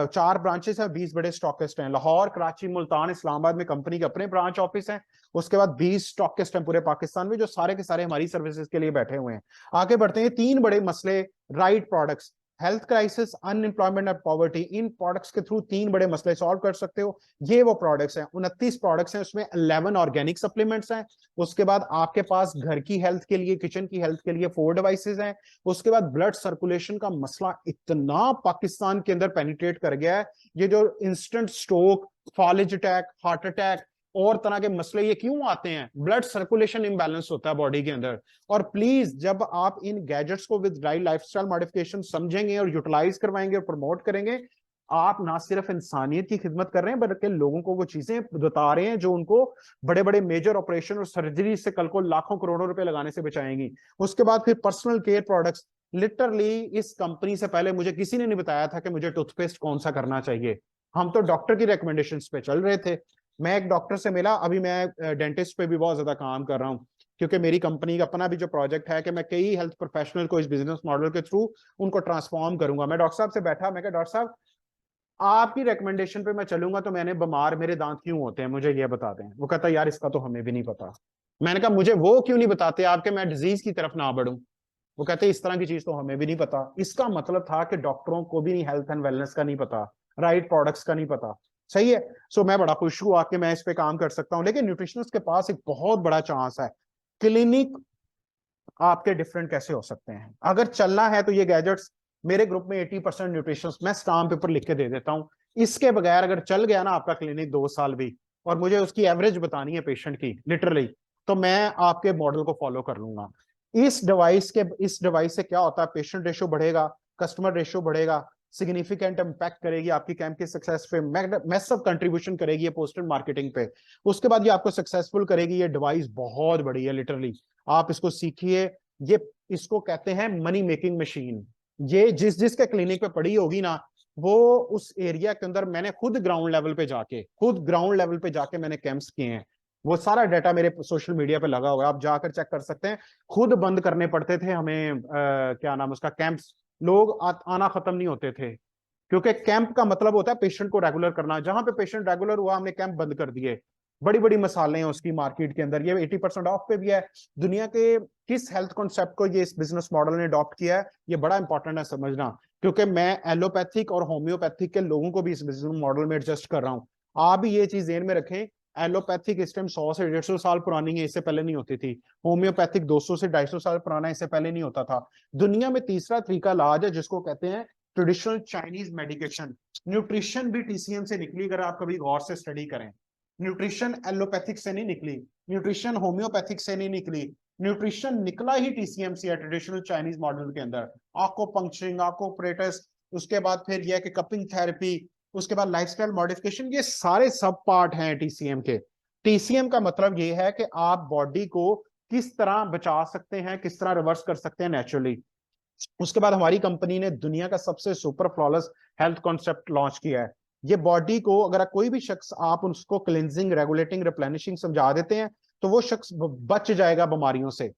4 ब्रांचेस हैं, 20 बड़े स्टॉकिस्ट हैं। लाहौर, कराची, मुल्तान, इस्लामाबाद में कंपनी के अपने ब्रांच ऑफिस हैं। उसके बाद 20 स्टॉकिस्ट हैं पूरे पाकिस्तान में, जो सारे के सारे हमारी सर्विसेज के लिए बैठे हुए हैं। आगे बढ़ते हैं। 3 बड़े मसले, right products, health crisis, unemployment और पॉवर्टी, इन प्रोडक्ट्स के थ्रू 3 बड़े मसले सॉल्व कर सकते हो। ये वो प्रोडक्ट्स हैं, 29 प्रोडक्ट्स हैं, उसमें 11 ऑर्गेनिक सप्लीमेंट्स हैं। उसके बाद आपके पास घर की हेल्थ के लिए, किचन की हेल्थ के लिए 4 डिवाइसेस हैं। उसके बाद ब्लड सर्कुलेशन का मसला इतना पाकिस्तान के अंदर पेनिट्रेट कर गया है, ये जो instant stroke, फॉलेज attack, heart attack और तरह के मसले, ये क्यों आते हैं? ब्लड सर्कुलेशन इम्बैलेंस होता है बॉडी के अंदर। और प्लीज जब आप इन गैजेट्स को विद राइट लाइफस्टाइल मॉडिफिकेशन समझेंगे और यूटिलाइज करवाएंगे और प्रमोट करेंगे, आप ना सिर्फ इंसानियत की खिदमत कर रहे हैं, बल्कि लोगों को वो चीजें बता रहे हैं जो उनको बड़े बड़े मेजर ऑपरेशन और सर्जरी से कल को लाखों करोड़ों रुपए लगाने से बचाएंगी। उसके बाद फिर पर्सनल केयर प्रोडक्ट्स। लिटरली इस कंपनी से पहले मुझे किसी ने नहीं बताया था कि मुझे टूथपेस्ट कौन सा करना चाहिए। हम तो डॉक्टर की रिकमेंडेशन पे चल रहे थे। मैं एक डॉक्टर से मिला, अभी मैं डेंटिस्ट पे भी बहुत ज्यादा काम कर रहा हूँ, क्योंकि मेरी कंपनी का अपना भी जो प्रोजेक्ट है कि मैं कई हेल्थ प्रोफेशनल को इस बिजनेस मॉडल के थ्रू उनको ट्रांसफॉर्म करूंगा। मैं डॉक्टर साहब से बैठा, मैं कहा डॉक्टर साहब आपकी रिकमेंडेशन पे मैं चलूंगा तो मैंने बीमार, मेरे दांत क्यों होते हैं, मुझे ये बता दें। वो कहता यार इसका तो हमें भी नहीं पता। मैंने कहा मुझे वो क्यों नहीं बताते आपके, मैं डिजीज की तरफ ना बढ़ूं। वो कहते इस तरह की चीज तो हमें भी नहीं पता। इसका मतलब था कि डॉक्टरों को भी हेल्थ एंड वेलनेस का नहीं पता, राइट प्रोडक्ट्स का नहीं पता। सही है। सो मैं बड़ा खुश हूं आके मैं इस पे काम कर सकता हूं। लेकिन न्यूट्रिशनिस्ट के पास एक बहुत बड़ा चांस है। क्लिनिक आपके डिफरेंट कैसे हो सकते हैं? अगर चलना है तो ये गैजेट्स, मेरे ग्रुप में 80% न्यूट्रिशनिस्ट मैं स्टाम्प पेपर लिख के दे देता हूं। इसके बगैर अगर चल गया ना आपका क्लिनिक 2 साल भी, और मुझे उसकी एवरेज बतानी है पेशेंट की लिटरली, तो मैं आपके मॉडल को फॉलो कर लूंगा। इस डिवाइस से क्या होता है, पेशेंट रेशो बढ़ेगा, कस्टमर रेशो बढ़ेगा, सिग्निफिकेंट इंपैक्ट करेगी आपकी कैंप की सक्सेस पे, मैसिव कंट्रीब्यूशन करेगी ये पोस्टर मार्केटिंग पे। उसके बाद ये आपको सक्सेसफुल करेगी। ये डिवाइस बहुत बड़ी है लिटरली, आप इसको सीखिए। ये इसको कहते हैं मनी मेकिंग मशीन। ये जिसके क्लिनिक पे पड़ी होगी ना, वो उस एरिया के अंदर, मैंने खुद ग्राउंड लेवल पे जाके मैंने कैंप्स किए हैं। वो सारा डाटा मेरे सोशल मीडिया पे लगा हुआ है, आप जाकर चेक कर सकते हैं। खुद बंद करने पड़ते थे हमें, क्या नाम उसका, कैंप्स। लोग आना खत्म नहीं होते थे, क्योंकि कैंप का मतलब होता है पेशेंट को रेगुलर करना। जहां पे पेशेंट रेगुलर हुआ हमने कैंप बंद कर दिए। बड़ी बड़ी मसाले हैं उसकी मार्केट के अंदर। ये 80% ऑफ पे भी है। दुनिया के किस हेल्थ कॉन्सेप्ट को ये इस बिजनेस मॉडल ने अडॉप्ट किया है, ये बड़ा इंपॉर्टेंट है समझना, क्योंकि मैं एलोपैथिक और होम्योपैथिक के लोगों को भी इस बिजनेस मॉडल में एडजस्ट कर रहा हूँ। आप भी ये चीज ध्यान में रखें। एलोपैथिक इस टाइम 100 से 150 साल पुरानी है, इससे पहले नहीं होती थी। होम्योपैथिक 200 से 250 साल पुराना है, इससे पहले नहीं होता था। दुनिया में तीसरा तरीका इलाज है जिसको कहते हैं ट्रेडिशनल चाइनीज मेडिकेशन। न्यूट्रिशन भी टीसीएम से निकली, अगर आप कभी गौर से स्टडी करें। न्यूट्रिशन एलोपैथिक से नहीं निकली, न्यूट्रिशन होम्योपैथिक से नहीं निकली, न्यूट्रिशन निकला ही टीसीएम से है, ट्रेडिशनल चाइनीज मॉडल के अंदर। आको पंक्चरिंग, आको ऑपरेटर्स, उसके बाद फिर यह कि कपिंग थेरेपी, उसके बाद लाइफस्टाइल मॉडिफिकेशन, ये सारे सब पार्ट हैं टीसीएम के। टीसीएम का मतलब ये है कि आप बॉडी को किस तरह बचा सकते हैं, किस तरह रिवर्स कर सकते हैं नेचुरली। उसके बाद हमारी कंपनी ने दुनिया का सबसे super flawless health concept launch किया है। ये बॉडी को अगर कोई भी शख्स, आप उसको क्लिनजिंग, रेगुलेटिंग, रिप्लेनिशिंग समझा देते हैं, तो वो शख्स बच जाएगा बीमारियों से।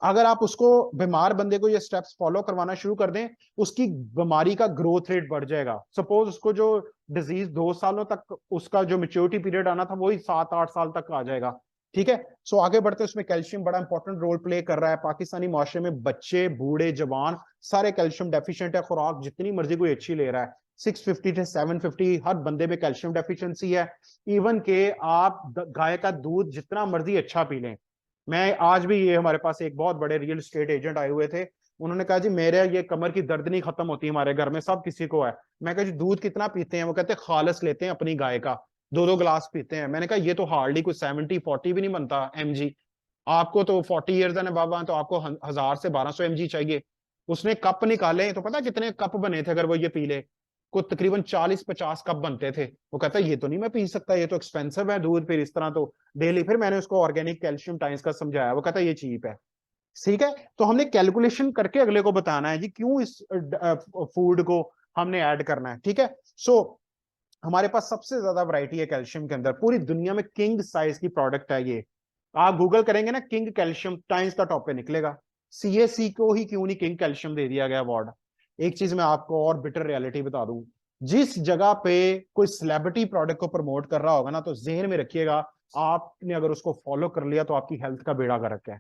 अगर आप उसको, बीमार बंदे को ये स्टेप्स फॉलो करवाना शुरू कर दें, उसकी बीमारी का ग्रोथ रेट बढ़ जाएगा। सपोज उसको जो डिजीज 2 सालों तक, उसका जो मेच्योरिटी पीरियड आना था वही 7-8 साल तक आ जाएगा। ठीक है। सो आगे बढ़ते हैं। उसमें कैल्शियम बड़ा इंपॉर्टेंट रोल प्ले कर रहा है। पाकिस्तानी माशरे में बच्चे, बूढ़े, जवान सारे कैल्शियम डेफिशिएंट है। खुराक जितनी मर्जी कोई अच्छी ले रहा है, 650 से 750, हर बंदे में कैल्शियम डेफिशिएंसी है। इवन के आप गाय का दूध जितना मर्जी अच्छा पी लें। मैं आज भी, ये हमारे पास एक बहुत बड़े रियल एस्टेट एजेंट आए हुए थे, उन्होंने कहा जी मेरे ये कमर की दर्द नहीं खत्म होती, हमारे घर में सब किसी को है। मैं कहा जी दूध कितना पीते हैं? वो कहते हैं खालस लेते हैं अपनी गाय का, 2-2 गिलास पीते हैं। मैंने कहा ये तो हार्डली कोई 70-40 भी नहीं बनता mg। आपको तो 40 ईयर्स है बाबा, तो आपको 1000 से 1200 mg चाहिए। उसने कप निकाले तो पता कितने कप बने थे अगर वो ये पी ले? को तकरीबन 40-50 कप बनते थे। वो कहता है ये तो नहीं मैं पी सकता, ये तो एक्सपेंसिव है दूध, फिर इस तरह तो डेली। फिर मैंने उसको ऑर्गेनिक कैल्शियम टाइम्स का समझाया, वो कहता है ये चीप है। ठीक है, तो हमने कैलकुलेशन करके अगले को बताना है जी क्यों इस फूड को हमने ऐड करना है। ठीक है, सो हमारे पास सबसे ज्यादा वैरायटी है कैल्शियम के अंदर, पूरी दुनिया में किंग साइज की प्रोडक्ट है ये। आप गूगल करेंगे ना किंग कैल्शियम, टाइम्स का टॉप पे निकलेगा। सीएसी को ही क्यों नहीं किंग कैल्शियम दे दिया गया अवार्ड। एक चीज मैं आपको और बिटर रियलिटी बता दूं, जिस जगह पे कोई सेलिब्रिटी प्रोडक्ट को प्रमोट कर रहा होगा ना, तो जहन में रखिएगा, आपने अगर उसको फॉलो कर लिया तो आपकी हेल्थ का बेड़ा गर्क है।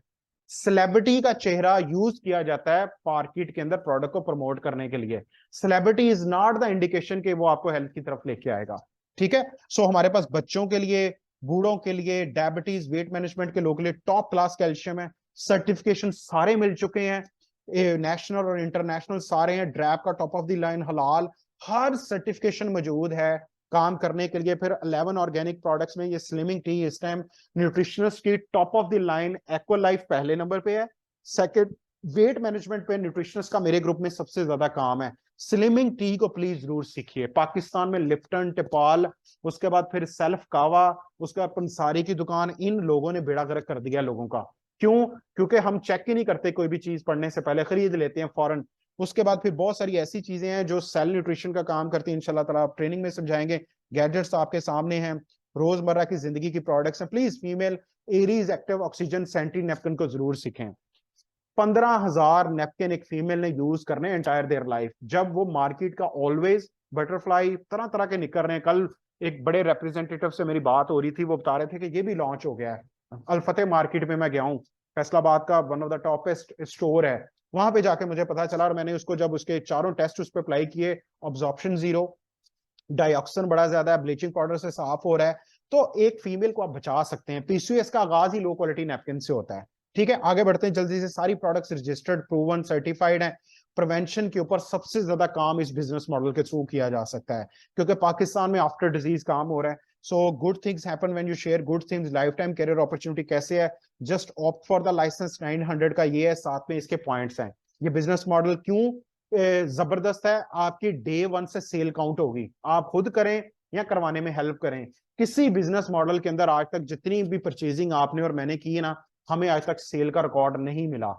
सेलिब्रिटी का चेहरा यूज किया जाता है मार्केट के अंदर प्रोडक्ट को प्रमोट करने के लिए। Celebrity is not the indication कि वो आपको हेल्थ की तरफ लेके आएगा। ठीक है, सो हमारे पास बच्चों के लिए, बूढ़ों के लिए, डायबिटीज, वेट मैनेजमेंट के लोगों के लिए टॉप क्लास कैल्शियम है। सर्टिफिकेशन सारे मिल चुके हैं, नेशनल और इंटरनेशनल सारे हैं। ड्रैप का टॉप ऑफ द लाइन, हलाल, हर सर्टिफिकेशन मौजूद है काम करने के लिए। फिर 11 ऑर्गेनिक प्रोडक्ट्स में ये स्लिमिंग टी इस टाइम न्यूट्रिशनल्स की top of the line aqua life पहले नंबर पे है। सेकंड, वेट मैनेजमेंट पे न्यूट्रिशनल्स का मेरे ग्रुप में सबसे ज्यादा काम है। स्लिमिंग टी को प्लीज जरूर सीखिए। पाकिस्तान में लिप्टन, टिपाल, उसके बाद फिर सेल्फ कावा, उसके बाद पंसारी की दुकान, इन लोगों ने बेड़ा गर्क कर दिया लोगों का। क्यों? क्योंकि हम चेक ही नहीं करते, कोई भी चीज पढ़ने से पहले खरीद लेते हैं फौरन। उसके बाद फिर बहुत सारी ऐसी चीजें हैं जो सेल न्यूट्रिशन का काम करती है, इंशाल्लाह ताला आप ट्रेनिंग में समझाएंगे। गैजेट्स आपके सामने हैं, रोजमर्रा की जिंदगी की प्रोडक्ट्स हैं। प्लीज फीमेल एरीज एक्टिव ऑक्सीजन सेंटी नेपकिन को जरूर सीखें। 15,000 नेपकिन एक फीमेल ने यूज करने एंटायर देयर लाइफ, जब वो मार्केट का ऑलवेज बटरफ्लाई तरह तरह के निकल रहे हैं। कल एक बड़े रिप्रेजेंटेटिव से मेरी बात हो रही थी, वो बता रहे थे कि ये भी लॉन्च हो गया है। अल्फते मार्केट में मैं गया हूँ, फैसलाबाद का one of the toppest store है, वहां पे जाके मुझे पता चला। और मैंने उसको जब उसके चारों टेस्ट उस पर अप्लाई किए, ऑब्जॉर्प्शन 0, डाइऑक्सिन बड़ा ज्यादा है, ब्लीचिंग पाउडर से साफ हो रहा है, तो एक फीमेल को आप बचा सकते हैं। पीसीओएस का आगाज ही लो क्वालिटी नैपकिन से होता है। ठीक है, आगे बढ़ते हैं जल्दी से। सारी प्रोडक्ट्स रजिस्टर्ड, प्रूवन, सर्टिफाइड है। प्रिवेंशन के ऊपर सबसे ज्यादा काम इस बिजनेस मॉडल के थ्रू किया जा सकता है, क्योंकि पाकिस्तान में आफ्टर डिजीज काम हो रहा है। So good things happen when you share good things. Life time career opportunity कैसे है? Just opt for the license 900 का ये है, साथ में इसके पॉइंट्स हैं। ये बिजनेस मॉडल क्यों जबरदस्त है? आपकी डे 1 से सेल काउंट होगी, आप खुद करें या करवाने में हेल्प करें। किसी बिजनेस मॉडल के अंदर आज तक जितनी भी परचेजिंग आपने और मैंने की है ना, हमें आज तक सेल का रिकॉर्ड नहीं मिला।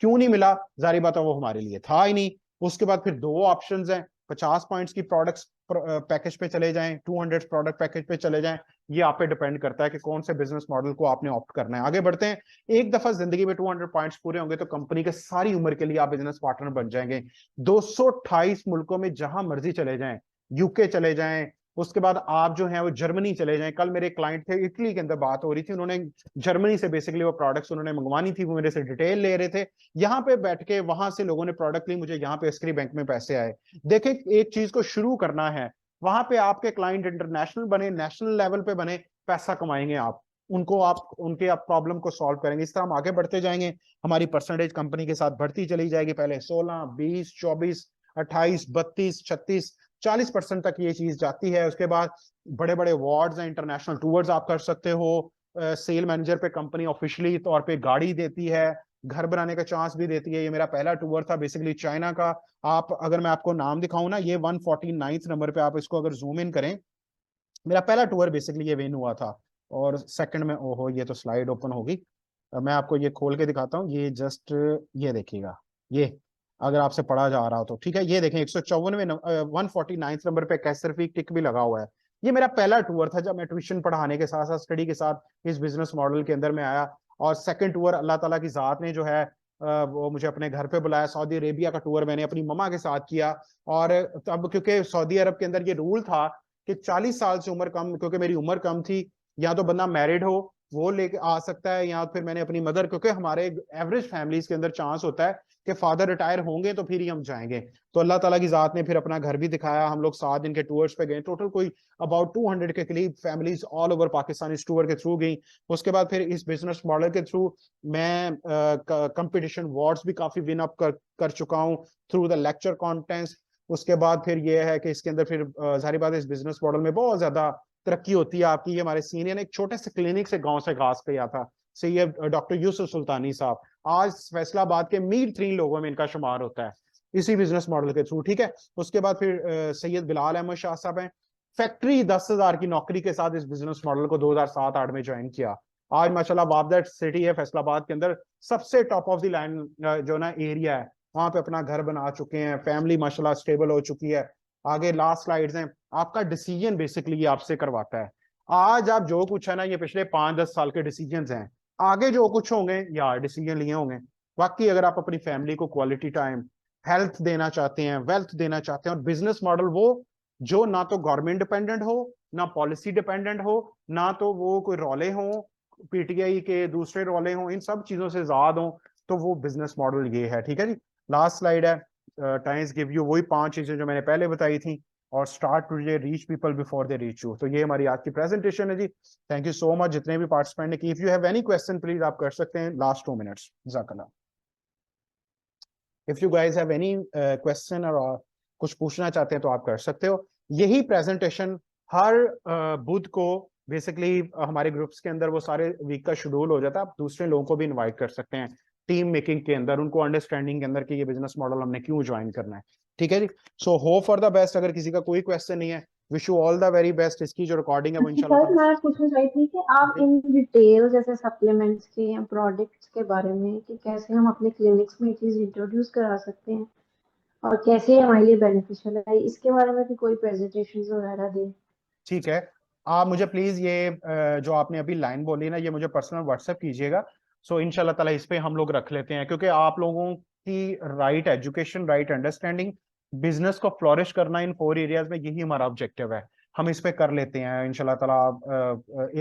क्यों नहीं मिला? जारी बात है, वो हमारे लिए था ही नहीं। उसके बाद फिर 2 ऑप्शंस हैं, 50 पॉइंट्स की प्रोडक्ट्स पैकेज पे चले जाएं, 200 प्रोडक्ट पैकेज पे चले जाएं। ये आप पे डिपेंड करता है कि कौन से बिजनेस मॉडल को आपने ऑप्ट करना है। आगे बढ़ते हैं। एक दफा जिंदगी में 200 पॉइंट्स पूरे होंगे तो कंपनी के सारी उम्र के लिए आप बिजनेस पार्टनर बन जाएंगे। 228 मुल्कों में जहां मर्जी चले जाएं, यूके चले जाएं, उसके बाद आप जो है वो जर्मनी चले जाएं। कल मेरे क्लाइंट थे, इटली के अंदर बात हो रही थी, उन्होंने जर्मनी से बेसिकली वो प्रोडक्ट्स उन्होंने मंगवानी थी, वो मेरे से डिटेल ले रहे थे। यहाँ पे बैठ के वहां से लोगों ने प्रोडक्ट ली, मुझे यहाँ पे एस्क्री बैंक में पैसे आए। देखें, एक चीज को शुरू करना है, वहां पे आपके क्लाइंट इंटरनेशनल बने, नेशनल लेवल पे बने, पैसा कमाएंगे आप, उनको आप उनके आप प्रॉब्लम को सॉल्व करेंगे। इस तरह हम आगे बढ़ते जाएंगे, हमारी परसेंटेज कंपनी के साथ बढ़ती चली जाएगी। पहले 16, 20, 24, 28, 32, 36, 40% तक ये चीज जाती है। उसके बाद बड़े बड़े अवार्ड्स हैं, इंटरनेशनल टूर्स आप कर सकते हो। सेल मैनेजर पे कंपनी ऑफिशियली तौर पे गाड़ी देती है, घर बनाने का चांस भी देती है। ये मेरा पहला टूर था बेसिकली चाइना का। आप, अगर मैं आपको नाम दिखाऊं ना, ये 149 नंबर पे आप इसको अगर जूम इन करें, मेरा पहला टूर बेसिकली ये विन हुआ था। और सेकंड में, ओहो ये तो स्लाइड ओपन होगी, मैं आपको ये खोल के दिखाता हूँ। ये जस्ट, ये देखिएगा, ये अगर आपसे पढ़ा जा रहा हो तो ठीक है। ये देखें 154 149 नंबर पे कैसरफी टिक भी लगा हुआ है। ये मेरा पहला टूर था जब मैं ट्यूशन पढ़ाने के साथ साथ स्टडी के साथ इस बिजनेस मॉडल के अंदर में आया। और सेकंड टूर अल्लाह ताला की जात ने जो है वो मुझे अपने घर पे बुलाया। सऊदी अरेबिया का टूर मैंने अपनी मम्मा के साथ किया। और तब क्योंकि सऊदी अरब के अंदर ये रूल था कि 40 साल से उम्र कम, क्योंकि मेरी उम्र कम थी, या तो बंदा मैरिड हो वो लेके आ सकता है, या फिर मैंने अपनी मदर, क्योंकि हमारे एवरेज फैमिलीज के अंदर चांस होता है कि फादर रिटायर होंगे तो फिर ही हम जाएंगे। तो अल्लाह ताला की जात ने फिर अपना घर भी दिखाया, हम लोग 7 दिन के टूर्स पे गए, टोटल कोई अबाउट 200 के करीब फैमिलीज ऑल ओवर पाकिस्तान इस टूर के थ्रू गई। उसके बाद फिर इस बिजनेस मॉडल के थ्रू मैं कंपटीशन अवार्ड्स भी काफी विन अप कर चुका हूँ थ्रू द लेक्चर कॉन्टेंट्स। उसके बाद फिर ये है कि इसके अंदर फिर जाहिर बात है इस बिजनेस मॉडल में बहुत ज्यादा तरक्की होती है आपकी। ये हमारे सीनियर ने एक छोटे से क्लिनिक से गांव से घास किया था, सैयद डॉक्टर यूसुफ सुल्तानी साहब, आज फैसलाबाद के मीर 3 लोगों में इनका शुमार होता है इसी बिजनेस मॉडल के थ्रू। ठीक है, उसके बाद फिर सैयद बिलाल अहमद शाह साहब हैं, फैक्ट्री 10,000 की नौकरी के साथ इस बिजनेस मॉडल को 2007-8 में ज्वाइन किया। आज माशाल्लाह बाबदैट सिटी है फैसलाबाद के अंदर, सबसे टॉप ऑफ द लाइन जो ना एरिया है, वहां पे अपना घर बना चुके हैं, फैमिली माशाल्लाह स्टेबल हो चुकी है। आगे लास्ट स्लाइड्स हैं, आपका डिसीजन बेसिकली ये आपसे करवाता है। आज आप जो कुछ है ना, ये पिछले 5-10 साल के डिसीजन हैं, आगे जो कुछ होंगे या डिसीजन लिए होंगे, बाकी अगर आप अपनी फैमिली को क्वालिटी टाइम, हेल्थ देना चाहते हैं, वेल्थ देना चाहते हैं, और बिजनेस मॉडल वो जो ना तो गवर्नमेंट डिपेंडेंट हो, ना पॉलिसी डिपेंडेंट हो, ना तो वो कोई रौले हो, पीटीआई के दूसरे रौले हो, इन सब चीजों से आजाद हो, तो वो बिजनेस मॉडल ये है। ठीक है जी, लास्ट स्लाइड है, टाइम्स गिव यू वही 5 चीजें जो मैंने पहले बताई थी, और start to reach people before they reach you. तो ये हमारी आज की प्रेजेंटेशन है जी। थैंक यू सो मच जितने भी पार्टिसिपेंट ने की। If you have any question please आप कर सकते हैं, लास्ट 2 मिनट्स। जज़ाकल्लाह। If you guys have any question और कुछ पूछना चाहते हैं तो आप कर सकते हो। यही प्रेजेंटेशन हर बुध को बेसिकली हमारे ग्रुप्स के अंदर वो सारे वीक का शेड्यूल हो जाता है, आप दूसरे लोगों को भी इनवाइट कर सकते हैं टीम मेकिंग के अंदर, उनको अंडरस्टैंडिंग के अंदर कि ये बिजनेस मॉडल हमने क्यों ज्वाइन करना है। ठीक है जी, so hope for the best. अगर किसी का कोई क्वेश्चन नहीं है, wish you all the very best. इसकी जो रिकॉर्डिंग है वो इंशाल्लाह सर मैं पूछना चाहती थी कि आप ताला इन डिटेल जैसे सप्लीमेंट्स के या प्रोडक्ट्स के बारे में कि कैसे हम अपने क्लिनिक्स में ये चीज इंट्रोड्यूस करा सकते हैं और कैसे ये हमारे लिए बेनिफिशियल है, इसके बारे में भी कोई प्रेजेंटेशन वगैरह दें। ठीक है, आप मुझे प्लीज ये जो आपने अभी लाइन बोली ना, ये मुझे पर्सनल व्हाट्सएप कीजिएगा। सो इंशाल्लाह ताला इस पे हम लोग रख लेते हैं, क्योंकि आप लोगों की right education, right understanding, business को फ्लोरिश करना इन 4 एरियाज में, यही हमारा ऑब्जेक्टिव है। हम इस पे कर लेते हैं इंशाल्लाह ताला।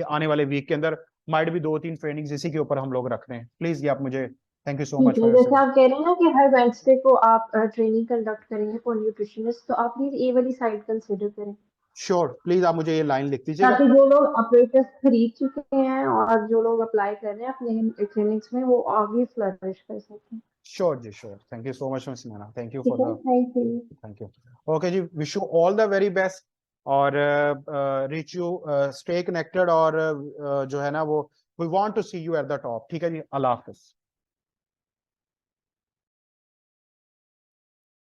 आने वाले वीक के अंदर माइट भी 2-3 ट्रेनिंग्स इसी के ऊपर हम लोग रख रहे हैं। प्लीज ये आप मुझे, थैंक यू सो ठीक मच है, फॉर जैसे योर। आप कह रहे हैं ना कि हर वेडनेसडे को आप ट्रेनिंग कंडक्ट करेंगे फॉर न्यूट्रिशनिस्ट, तो आप प्लीज ये वाली साइट कंसिडर करें श्योर, प्लीज आप मुझे ये लाइन लिख दीजिएगा। ताकि जो लोग ऑपरेटर्स खरीद चुके हैं और जो लोग अप्लाई कर रहे हैं अपने क्लिनिक्स में वो आगे फ्लरिश कर सकें। श्योर जी, sure. Thank you so much miss Naina, thank you ठीक फॉर है, the, thank you. Thank you. Okay जी, wish you all the very best, और रीच यू, स्टे कनेक्टेड, और जो है ना वो, we want to see you at the top. ठीक है जी, अल्लाह हाफिज।